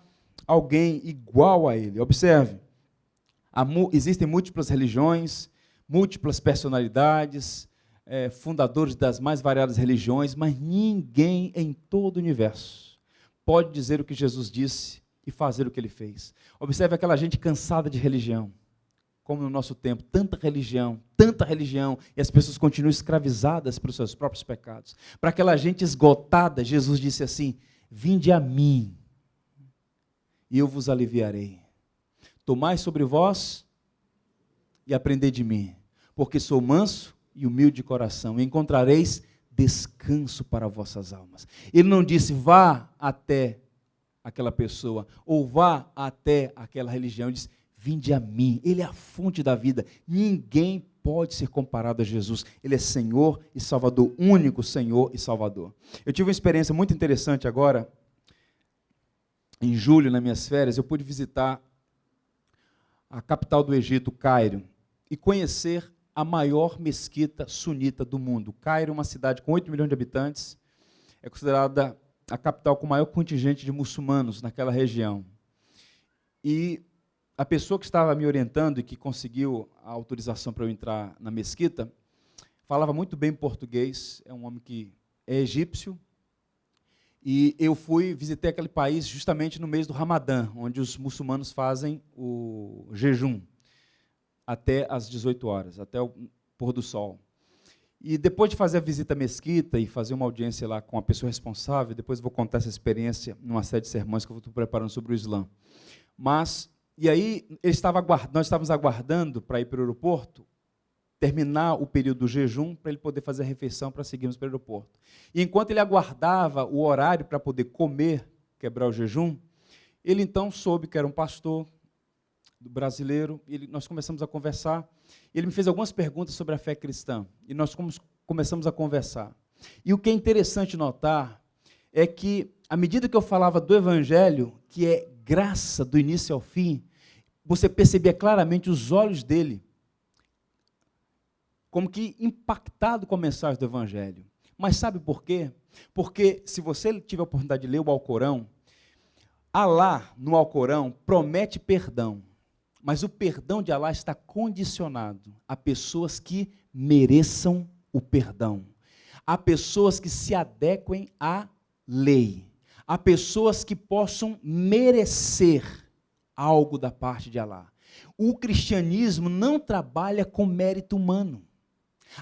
alguém igual a ele. Observe, existem múltiplas religiões, múltiplas personalidades, fundadores das mais variadas religiões, mas ninguém em todo o universo pode dizer o que Jesus disse e fazer o que ele fez. Observe aquela gente cansada de religião. como no nosso tempo, tanta religião, e as pessoas continuam escravizadas pelos seus próprios pecados. Para aquela gente esgotada, Jesus disse assim: vinde a mim, e eu vos aliviarei. Tomai sobre vós e aprendei de mim, porque sou manso e humilde de coração, e encontrareis descanso para vossas almas. Ele não disse, vá até aquela pessoa, ou vá até aquela religião. Ele disse, vinde a mim. Ele é a fonte da vida. Ninguém pode ser comparado a Jesus. Ele é Senhor e Salvador, único Senhor e Salvador. Eu tive uma experiência muito interessante agora, em julho, nas minhas férias. Eu pude visitar a capital do Egito, Cairo, e conhecer a maior mesquita sunita do mundo. Cairo é uma cidade com 8 milhões de habitantes, é considerada a capital com o maior contingente de muçulmanos naquela região. E a pessoa que estava me orientando e que conseguiu a autorização para eu entrar na mesquita, falava muito bem português, é um homem que é egípcio, e eu visitei aquele país justamente no mês do Ramadã, onde os muçulmanos fazem o jejum, até às 18 horas, até o pôr do sol. E depois de fazer a visita à mesquita e fazer uma audiência lá com a pessoa responsável, depois eu vou contar essa experiência numa série de sermões que eu estou preparando sobre o Islã. E aí nós estávamos aguardando para ir para o aeroporto, terminar o período do jejum, para ele poder fazer a refeição para seguirmos para o aeroporto. E enquanto ele aguardava o horário para poder comer, quebrar o jejum, ele então soube que era um pastor brasileiro, nós começamos a conversar, ele me fez algumas perguntas sobre a fé cristã, e nós começamos a conversar. E o que é interessante notar é que, à medida que eu falava do Evangelho, que é graça do início ao fim, você percebia claramente os olhos dele, como que impactado com a mensagem do Evangelho. Mas sabe por quê? Porque, se você tiver a oportunidade de ler o Alcorão, Alá, no Alcorão, promete perdão. Mas o perdão de Alá está condicionado a pessoas que mereçam o perdão, a pessoas que se adequem à lei, a pessoas que possam merecer algo da parte de Alá. O cristianismo não trabalha com mérito humano.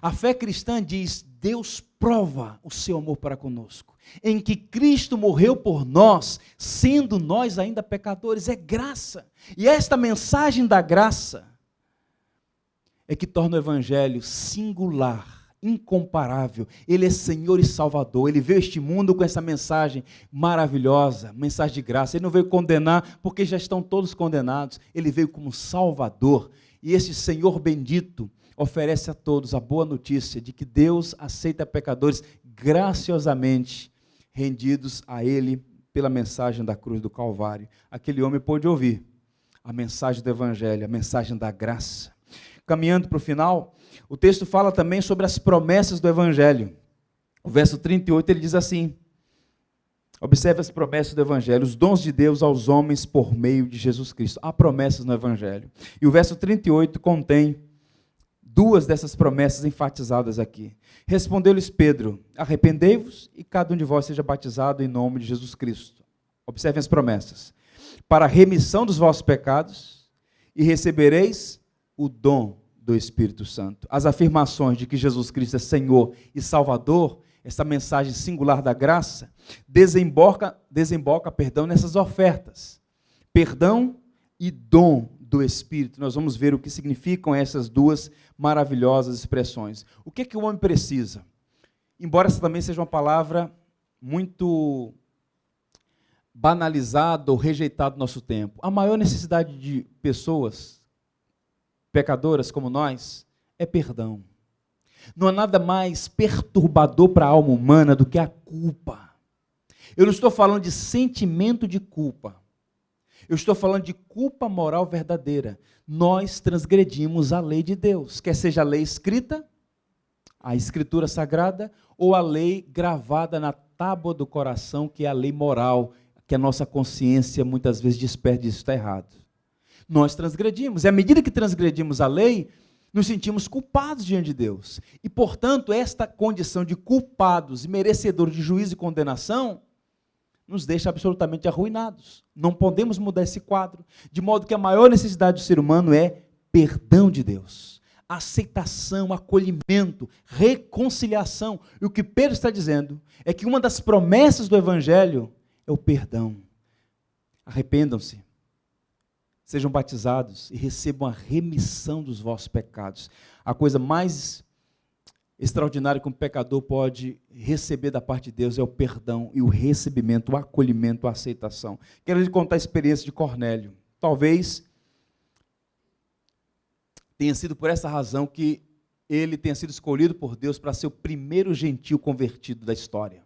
A fé cristã diz, Deus prova o seu amor para conosco, em que Cristo morreu por nós, sendo nós ainda pecadores, é graça. E esta mensagem da graça é que torna o Evangelho singular, incomparável. Ele é Senhor e Salvador, Ele veio a este mundo com essa mensagem maravilhosa, mensagem de graça. Ele não veio condenar, porque já estão todos condenados. Ele veio como Salvador, e esse Senhor bendito oferece a todos a boa notícia de que Deus aceita pecadores graciosamente rendidos a Ele pela mensagem da cruz do Calvário. Aquele homem pôde ouvir a mensagem do Evangelho, a mensagem da graça. Caminhando para o final, o texto fala também sobre as promessas do Evangelho. O verso 38, ele diz assim, observe as promessas do Evangelho, os dons de Deus aos homens por meio de Jesus Cristo. Há promessas no Evangelho. E o verso 38 contém duas dessas promessas enfatizadas aqui. Respondeu-lhes Pedro, arrependei-vos e cada um de vós seja batizado em nome de Jesus Cristo. Observem as promessas. Para a remissão dos vossos pecados e recebereis o dom do Espírito Santo. As afirmações de que Jesus Cristo é Senhor e Salvador, essa mensagem singular da graça, desemboca nessas ofertas. Perdão e dom do Espírito. Nós vamos ver o que significam essas duas maravilhosas expressões. O que é que o homem precisa? Embora essa também seja uma palavra muito banalizada ou rejeitada no nosso tempo, a maior necessidade de pessoas pecadoras como nós é perdão. Não há nada mais perturbador para a alma humana do que a culpa. Eu não estou falando de sentimento de culpa. Eu estou falando de culpa moral verdadeira. Nós transgredimos a lei de Deus, quer seja a lei escrita, a escritura sagrada, ou a lei gravada na tábua do coração, que é a lei moral, que a nossa consciência muitas vezes desperta e isso está errado. Nós transgredimos, e à medida que transgredimos a lei, nos sentimos culpados diante de Deus. E, portanto, esta condição de culpados e merecedores de juízo e condenação nos deixa absolutamente arruinados. Não podemos mudar esse quadro, de modo que a maior necessidade do ser humano é perdão de Deus, aceitação, acolhimento, reconciliação. E o que Pedro está dizendo é que uma das promessas do Evangelho é o perdão. Arrependam-se, sejam batizados e recebam a remissão dos vossos pecados. A coisa mais extraordinária que um pecador pode receber da parte de Deus é o perdão e o recebimento, o acolhimento, a aceitação. Quero lhe contar a experiência de Cornélio. Talvez tenha sido por essa razão que ele tenha sido escolhido por Deus para ser o primeiro gentil convertido da história.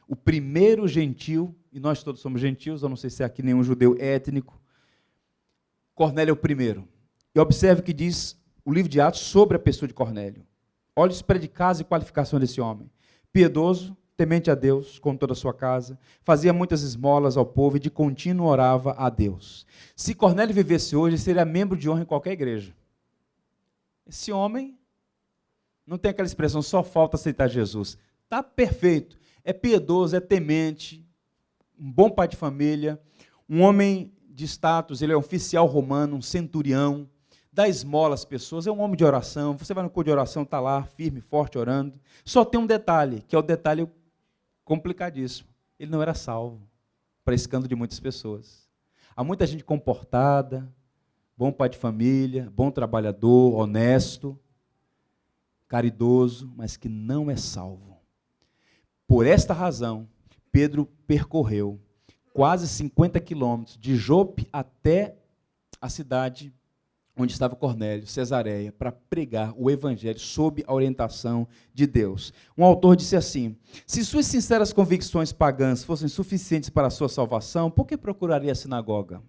O primeiro gentil, e nós todos somos gentios, eu não sei se há aqui nenhum judeu étnico. Cornélio é o primeiro. E observe o que diz o livro de Atos sobre a pessoa de Cornélio. Olha os predicados e qualificações desse homem. Piedoso, temente a Deus, com toda a sua casa, fazia muitas esmolas ao povo e de contínuo orava a Deus. Se Cornélio vivesse hoje, ele seria membro de honra em qualquer igreja. Esse homem não tem aquela expressão, só falta aceitar Jesus. Está perfeito. É piedoso, é temente, um bom pai de família, um homem de status, ele é um oficial romano, um centurião, dá esmola às pessoas, é um homem de oração. Você vai no culto de oração, está lá, firme, forte, orando. Só tem um detalhe, que é o detalhe complicadíssimo. Ele não era salvo, para escândalo de muitas pessoas. Há muita gente comportada, bom pai de família, bom trabalhador, honesto, caridoso, mas que não é salvo. Por esta razão, Pedro percorreu quase 50 quilômetros de Jope até a cidade onde estava Cornélio, Cesareia, para pregar o evangelho sob a orientação de Deus. Um autor disse assim: se suas sinceras convicções pagãs fossem suficientes para a sua salvação, por que procuraria a sinagoga?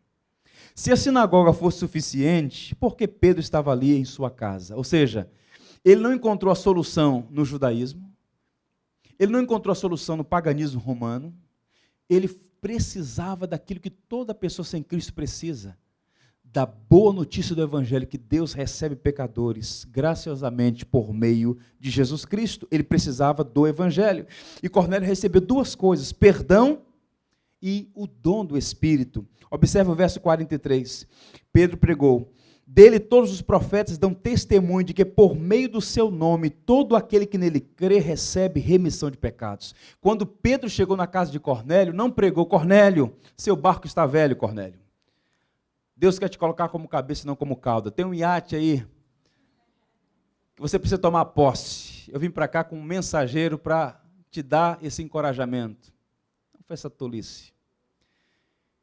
Se a sinagoga fosse suficiente, por que Pedro estava ali em sua casa? Ou seja, ele não encontrou a solução no judaísmo, ele não encontrou a solução no paganismo romano, ele precisava daquilo que toda pessoa sem Cristo precisa, da boa notícia do Evangelho, que Deus recebe pecadores graciosamente por meio de Jesus Cristo. Ele precisava do Evangelho. E Cornélio recebeu duas coisas, perdão e o dom do Espírito. Observe o verso 43. Pedro pregou: dele todos os profetas dão testemunho de que por meio do seu nome, todo aquele que nele crê recebe remissão de pecados. Quando Pedro chegou na casa de Cornélio, não pregou: Cornélio, seu barco está velho, Cornélio. Deus quer te colocar como cabeça e não como cauda. Tem um iate aí que você precisa tomar posse. Eu vim para cá com um mensageiro para te dar esse encorajamento. Não foi essa tolice.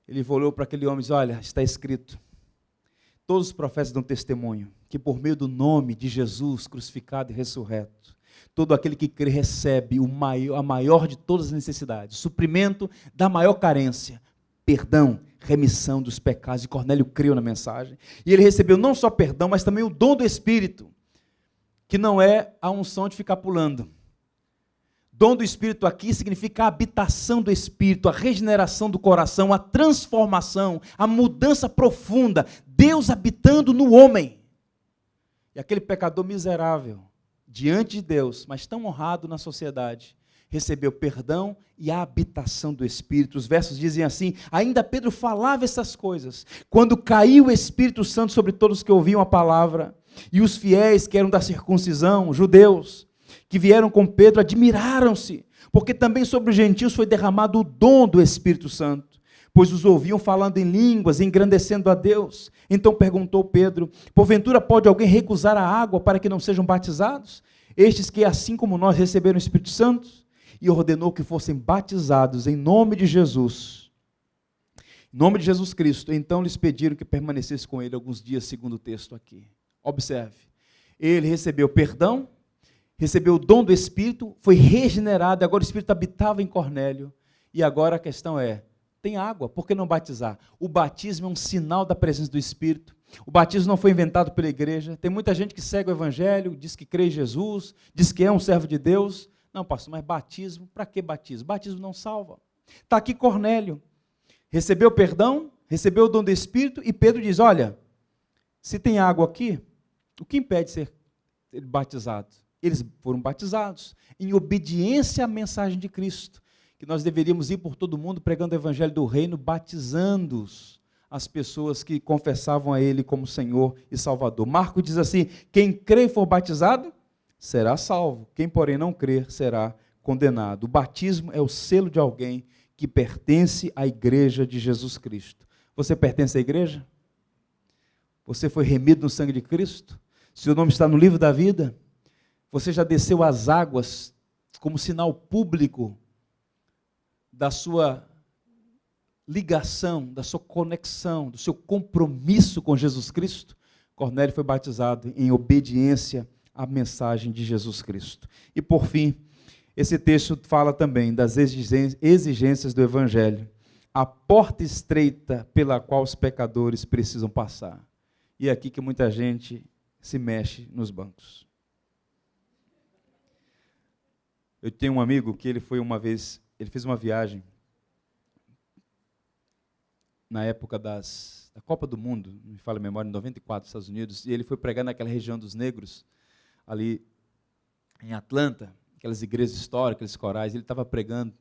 Ele olhou para aquele homem e disse: olha, está escrito, todos os profetas dão testemunho que por meio do nome de Jesus crucificado e ressurreto, todo aquele que crê recebe a maior de todas as necessidades, suprimento da maior carência, perdão, remissão dos pecados. E Cornélio creu na mensagem. E ele recebeu não só perdão, mas também o dom do Espírito, que não é a unção de ficar pulando. Dom do Espírito aqui significa a habitação do Espírito, a regeneração do coração, a transformação, a mudança profunda, Deus habitando no homem. E aquele pecador miserável, diante de Deus, mas tão honrado na sociedade, recebeu perdão e a habitação do Espírito. Os versos dizem assim: ainda Pedro falava essas coisas, quando caiu o Espírito Santo sobre todos que ouviam a palavra, e os fiéis que eram da circuncisão, judeus, que vieram com Pedro, admiraram-se, porque também sobre os gentios foi derramado o dom do Espírito Santo, pois os ouviam falando em línguas, engrandecendo a Deus. Então perguntou Pedro: porventura pode alguém recusar a água para que não sejam batizados, estes que assim como nós receberam o Espírito Santo? E ordenou que fossem batizados em nome de Jesus, em nome de Jesus Cristo. Então lhes pediram que permanecesse com ele alguns dias, segundo o texto aqui. Observe, ele recebeu perdão, recebeu o dom do Espírito, foi regenerado, agora o Espírito habitava em Cornélio, e agora a questão é: tem água, por que não batizar? O batismo é um sinal da presença do Espírito. O batismo não foi inventado pela igreja. Tem muita gente que segue o Evangelho, diz que crê em Jesus, diz que é um servo de Deus. Não, pastor, mas batismo, para que batismo? Batismo não salva. Está aqui Cornélio, recebeu perdão, recebeu o dom do Espírito, e Pedro diz: olha, se tem água aqui, o que impede de ser batizado? Eles foram batizados, em obediência à mensagem de Cristo, que nós deveríamos ir por todo mundo pregando o Evangelho do Reino, batizando-os as pessoas que confessavam a Ele como Senhor e Salvador. Marcos diz assim: quem crê e for batizado, será salvo. Quem, porém, não crer, será condenado. O batismo é o selo de alguém que pertence à igreja de Jesus Cristo. Você pertence à igreja? Você foi remido no sangue de Cristo? Seu nome está no livro da vida? Você já desceu às águas como sinal público da sua ligação, da sua conexão, do seu compromisso com Jesus Cristo? Cornélio foi batizado em obediência à mensagem de Jesus Cristo. E por fim, esse texto fala também das exigências do Evangelho, a porta estreita pela qual os pecadores precisam passar. E é aqui que muita gente se mexe nos bancos. Eu tenho um amigo que ele fez uma viagem na época da Copa do Mundo, não me fala a memória, em 94, nos Estados Unidos, e ele foi pregar naquela região dos negros, ali em Atlanta, aquelas igrejas históricas, aqueles corais. Ele estava pregando,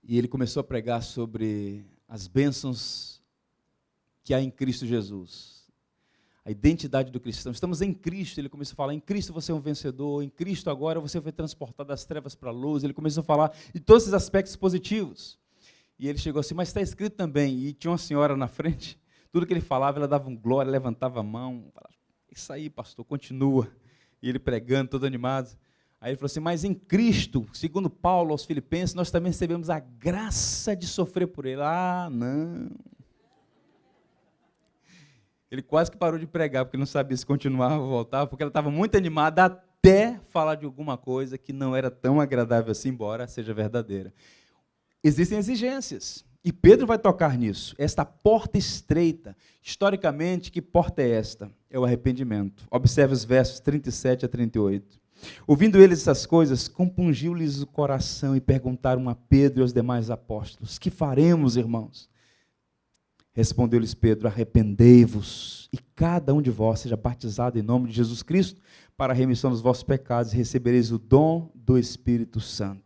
e ele começou a pregar sobre as bênçãos que há em Cristo Jesus, a identidade do cristão. Estamos em Cristo. Ele começou a falar: em Cristo você é um vencedor, em Cristo agora você foi transportado das trevas para a luz. Ele começou a falar de todos esses aspectos positivos. E ele chegou assim: mas está escrito também. E tinha uma senhora na frente, tudo que ele falava, ela dava um glória, levantava a mão, falava: isso aí, pastor, continua. E ele pregando, todo animado. Aí ele falou assim: mas em Cristo, segundo Paulo aos Filipenses, nós também recebemos a graça de sofrer por ele. Ah, não. Ele quase que parou de pregar, porque não sabia se continuava ou voltava, porque ela estava muito animada até falar de alguma coisa que não era tão agradável assim, embora seja verdadeira. Existem exigências, e Pedro vai tocar nisso. Esta porta estreita, historicamente, que porta é esta? É o arrependimento. Observe os versos 37 a 38. Ouvindo eles essas coisas, compungiu-lhes o coração e perguntaram a Pedro e aos demais apóstolos: que faremos, irmãos? Respondeu-lhes Pedro: arrependei-vos, e cada um de vós seja batizado em nome de Jesus Cristo, para a remissão dos vossos pecados, e recebereis o dom do Espírito Santo.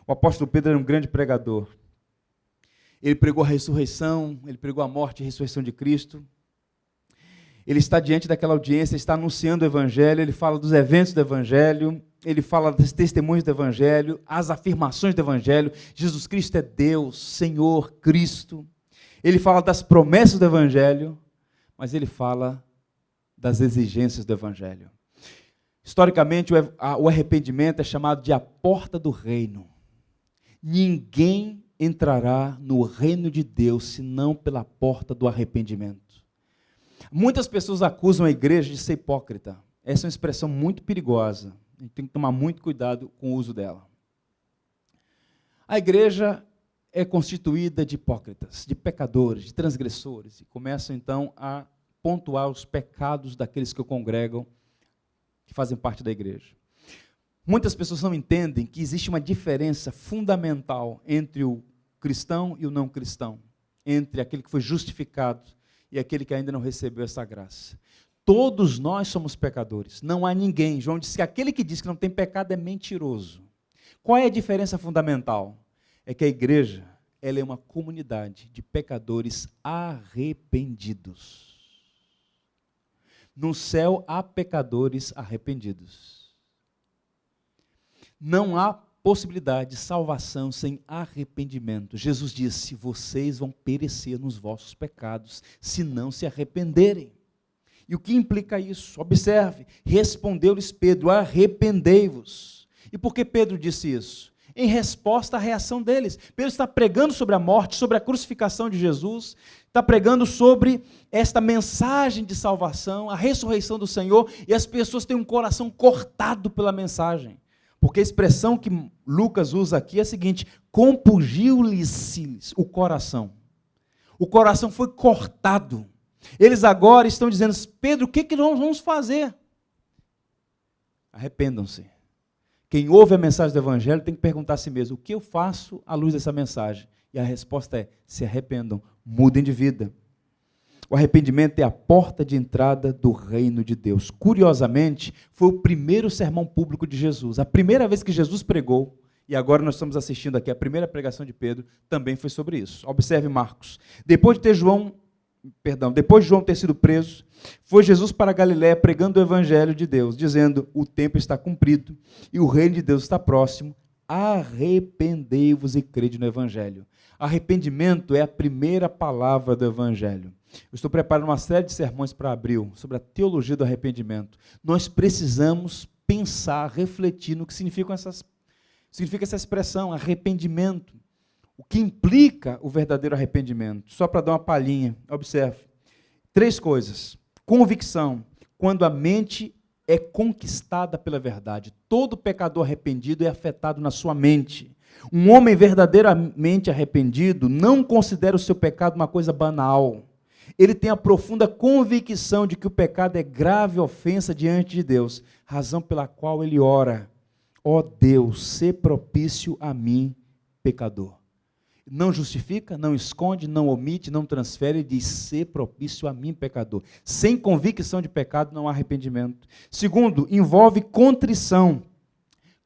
O apóstolo Pedro era um grande pregador. Ele pregou a ressurreição, ele pregou a morte e a ressurreição de Cristo. Ele está diante daquela audiência, está anunciando o Evangelho, ele fala dos eventos do Evangelho, ele fala dos testemunhos do Evangelho, as afirmações do Evangelho. Jesus Cristo é Deus, Senhor, Cristo. Ele fala das promessas do Evangelho, mas ele fala das exigências do Evangelho. Historicamente, o arrependimento é chamado de a porta do reino. Ninguém entrará no reino de Deus senão pela porta do arrependimento. Muitas pessoas acusam a igreja de ser hipócrita. Essa é uma expressão muito perigosa. A gente tem que tomar muito cuidado com o uso dela. A igreja é constituída de hipócritas, de pecadores, de transgressores, e começam então a pontuar os pecados daqueles que o congregam, que fazem parte da igreja. Muitas pessoas não entendem que existe uma diferença fundamental entre o cristão e o não cristão, entre aquele que foi justificado e aquele que ainda não recebeu essa graça. Todos nós somos pecadores, não há ninguém. João disse que aquele que diz que não tem pecado é mentiroso. Qual é a diferença fundamental? É que a igreja, ela é uma comunidade de pecadores arrependidos. No céu há pecadores arrependidos. Não há possibilidade de salvação sem arrependimento. Jesus disse: vocês vão perecer nos vossos pecados, se não se arrependerem. E o que implica isso? Observe, respondeu-lhes Pedro: arrependei-vos. E por que Pedro disse isso? Em resposta à reação deles. Pedro está pregando sobre a morte, sobre a crucificação de Jesus, está pregando sobre esta mensagem de salvação, a ressurreição do Senhor, e as pessoas têm um coração cortado pela mensagem. Porque a expressão que Lucas usa aqui é a seguinte: compungiu-lhes o coração. O coração foi cortado. Eles agora estão dizendo: Pedro, o que nós vamos fazer? Arrependam-se. Quem ouve a mensagem do Evangelho tem que perguntar a si mesmo: o que eu faço à luz dessa mensagem? E a resposta é: se arrependam, mudem de vida. O arrependimento é a porta de entrada do reino de Deus. Curiosamente, foi o primeiro sermão público de Jesus. A primeira vez que Jesus pregou, E agora nós estamos assistindo aqui, a primeira pregação de Pedro também foi sobre isso. Observe Marcos. Depois de João ter sido preso, foi Jesus para a Galiléia pregando o evangelho de Deus, dizendo: o tempo está cumprido e o reino de Deus está próximo. Arrependei-vos e crede no evangelho. Arrependimento é a primeira palavra do evangelho. Eu estou preparando uma série de sermões para abril sobre a teologia do arrependimento. Nós precisamos pensar, refletir no que significa essa expressão, arrependimento. O que implica o verdadeiro arrependimento? Só para dar uma palhinha, observe. 3 coisas. Convicção, quando a mente é conquistada pela verdade. Todo pecador arrependido é afetado na sua mente. Um homem verdadeiramente arrependido não considera o seu pecado uma coisa banal. Ele tem a profunda convicção de que o pecado é grave ofensa diante de Deus, razão pela qual ele ora: ó Deus, sê propício a mim, pecador. Não justifica, não esconde, não omite, não transfere, diz: sê propício a mim, pecador. Sem convicção de pecado não há arrependimento. Segundo, envolve contrição.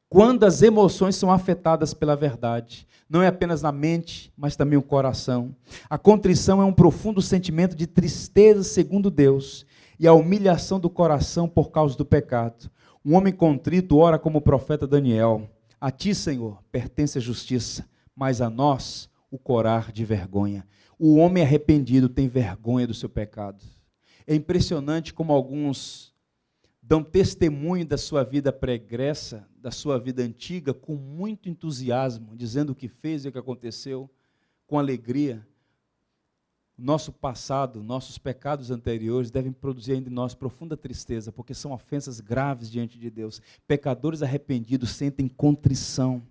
Quando as emoções são afetadas pela verdade, não é apenas na mente, mas também o coração. A contrição é um profundo sentimento de tristeza segundo Deus e a humilhação do coração por causa do pecado. Um homem contrito ora como o profeta Daniel: a ti, Senhor, pertence a justiça, mas a nós o corar de vergonha. O homem arrependido tem vergonha do seu pecado. É impressionante como alguns dão testemunho da sua vida pregressa, da sua vida antiga, com muito entusiasmo, dizendo o que fez e o que aconteceu, com alegria. Nosso passado, nossos pecados anteriores devem produzir ainda em nós profunda tristeza, porque são ofensas graves diante de Deus. Pecadores arrependidos sentem contrição.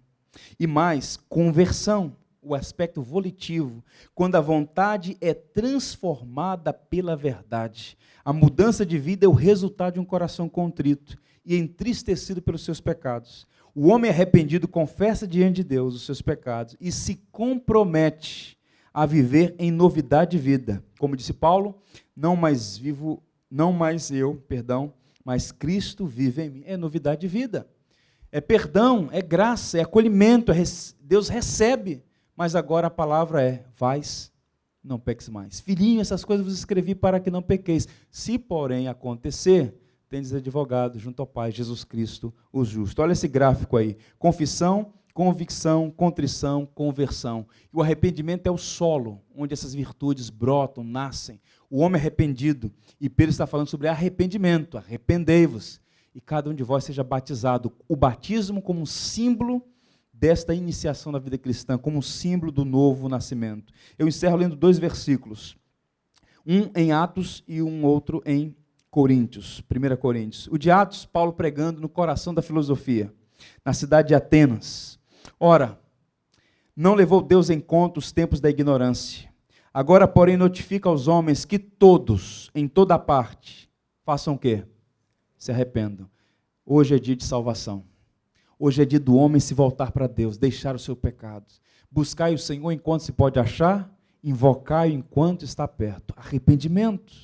E mais, conversão, o aspecto volitivo, quando a vontade é transformada pela verdade. A mudança de vida é o resultado de um coração contrito e entristecido pelos seus pecados. O homem arrependido confessa diante de Deus os seus pecados e se compromete a viver em novidade de vida. Como disse Paulo: não mais eu, mas Cristo vive em mim. É novidade de vida. É perdão, é graça, é acolhimento, Deus recebe. Mas agora a palavra é: vais, não peques mais. Filhinho, essas coisas vos escrevi para que não pequeis. Se, porém, acontecer, tendes advogado junto ao Pai, Jesus Cristo, o justo. Olha esse gráfico aí: confissão, convicção, contrição, conversão. E o arrependimento é o solo onde essas virtudes brotam, nascem. O homem arrependido, e Pedro está falando sobre arrependimento: arrependei-vos, e cada um de vós seja batizado. O batismo como um símbolo desta iniciação na vida cristã, como um símbolo do novo nascimento. Eu encerro lendo 2 versículos, um em Atos e um outro em Coríntios, 1 Coríntios. O de Atos, Paulo pregando no coração da filosofia, na cidade de Atenas. Ora, não levou Deus em conta os tempos da ignorância. Agora, porém, notifica aos homens que todos, em toda parte, façam o quê? Se arrependam. Hoje é dia de salvação. Hoje é dia do homem se voltar para Deus, deixar o seu pecado. Buscai o Senhor enquanto se pode achar, invocai-o enquanto está perto. Arrependimento.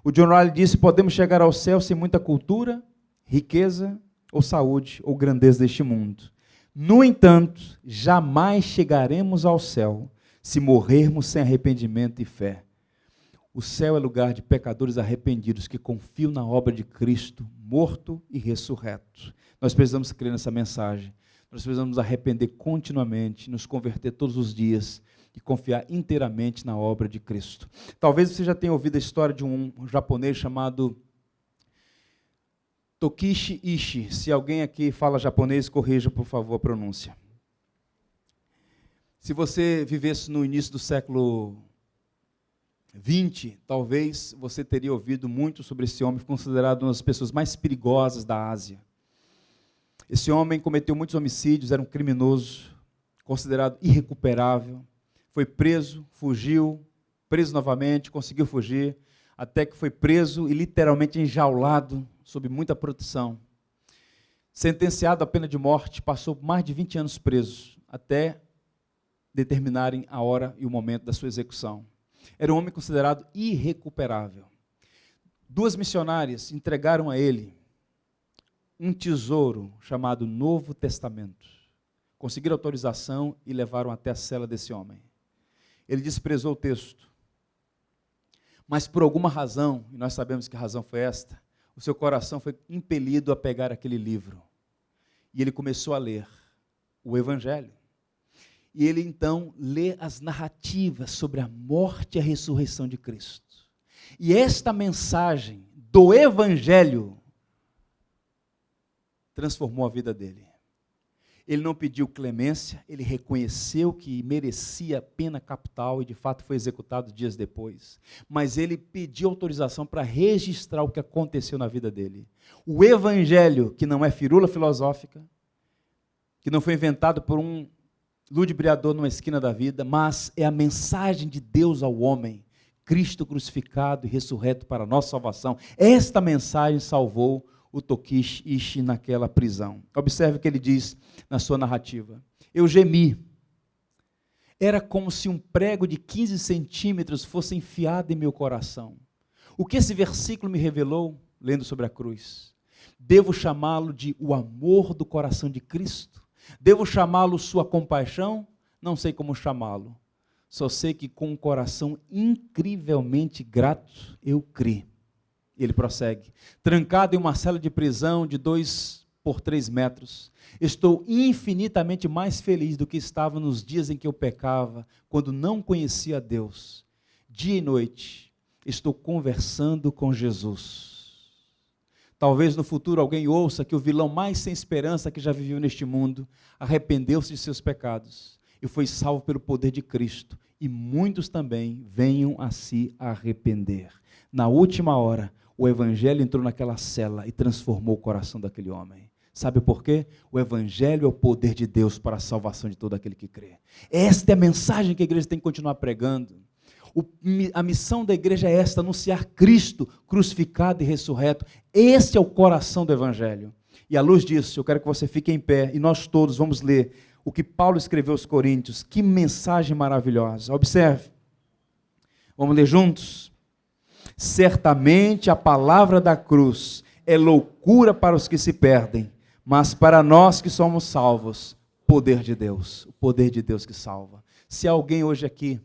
O John Riley disse: podemos chegar ao céu sem muita cultura, riqueza, ou saúde, ou grandeza deste mundo. No entanto, jamais chegaremos ao céu se morrermos sem arrependimento e fé. O céu é lugar de pecadores arrependidos que confiam na obra de Cristo, morto e ressurreto. Nós precisamos crer nessa mensagem. Nós precisamos nos arrepender continuamente, nos converter todos os dias e confiar inteiramente na obra de Cristo. Talvez você já tenha ouvido a história de um japonês chamado Tokichi Ishii. Se alguém aqui fala japonês, corrija, por favor, a pronúncia. Se você vivesse no início do século XX, talvez você teria ouvido muito sobre esse homem, considerado uma das pessoas mais perigosas da Ásia. Esse homem cometeu muitos homicídios, era um criminoso, considerado irrecuperável. Foi preso, fugiu, preso novamente, conseguiu fugir, até que foi preso e literalmente enjaulado, sob muita proteção. Sentenciado à pena de morte, passou mais de 20 anos preso, até determinarem a hora e o momento da sua execução. Era um homem considerado irrecuperável. 2 missionárias entregaram a ele um tesouro chamado Novo Testamento, conseguiram autorização e levaram até a cela desse homem. Ele desprezou o texto, mas por alguma razão, e nós sabemos que a razão foi esta, o seu coração foi impelido a pegar aquele livro. E ele começou a ler o Evangelho. E ele então lê as narrativas sobre a morte e a ressurreição de Cristo. E esta mensagem do Evangelho transformou a vida dele. Ele não pediu clemência, ele reconheceu que merecia pena capital e de fato foi executado dias depois. Mas ele pediu autorização para registrar o que aconteceu na vida dele. O Evangelho, que não é firula filosófica, que não foi inventado por um ludibriador numa esquina da vida, mas é a mensagem de Deus ao homem, Cristo crucificado e ressurreto para a nossa salvação. Esta mensagem salvou o Tokish naquela prisão. Observe o que ele diz na sua narrativa. Eu gemi. Era como se um prego de 15 centímetros fosse enfiado em meu coração. O que esse versículo me revelou, lendo sobre a cruz? Devo chamá-lo de o amor do coração de Cristo? Devo chamá-lo sua compaixão? Não sei como chamá-lo. Só sei que com um coração incrivelmente grato, eu criei. Ele prossegue, trancado em uma cela de prisão de 2 por 3 metros, estou infinitamente mais feliz do que estava nos dias em que eu pecava, quando não conhecia Deus. Dia e noite, estou conversando com Jesus. Talvez no futuro alguém ouça que o vilão mais sem esperança que já viveu neste mundo, arrependeu-se de seus pecados, e foi salvo pelo poder de Cristo, e muitos também venham a se arrepender. Na última hora, o Evangelho entrou naquela cela e transformou o coração daquele homem. Sabe por quê? O Evangelho é o poder de Deus para a salvação de todo aquele que crê. Esta é a mensagem que a igreja tem que continuar pregando. A missão da igreja é esta, anunciar Cristo crucificado e ressurreto. Este é o coração do Evangelho. E à luz disso, eu quero que você fique em pé e nós todos vamos ler o que Paulo escreveu aos Coríntios. Que mensagem maravilhosa. Observe. Vamos ler juntos? Certamente a palavra da cruz é loucura para os que se perdem, mas para nós que somos salvos, poder de Deus, o poder de Deus que salva. Se há alguém hoje aqui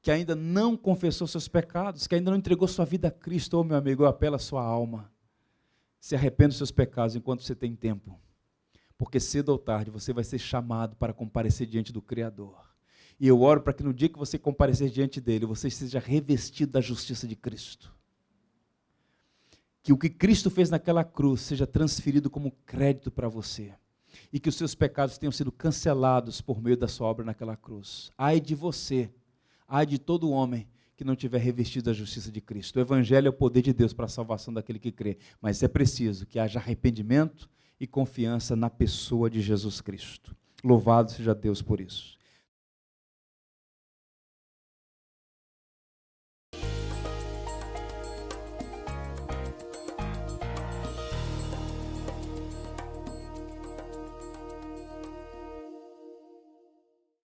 que ainda não confessou seus pecados, que ainda não entregou sua vida a Cristo, meu amigo, eu apelo à sua alma, se arrependa dos seus pecados enquanto você tem tempo, porque cedo ou tarde você vai ser chamado para comparecer diante do Criador. E eu oro para que no dia que você comparecer diante dele, você seja revestido da justiça de Cristo. Que o que Cristo fez naquela cruz seja transferido como crédito para você. E que os seus pecados tenham sido cancelados por meio da sua obra naquela cruz. Ai de você, ai de todo homem que não tiver revestido da justiça de Cristo. O Evangelho é o poder de Deus para a salvação daquele que crê. Mas é preciso que haja arrependimento e confiança na pessoa de Jesus Cristo. Louvado seja Deus por isso.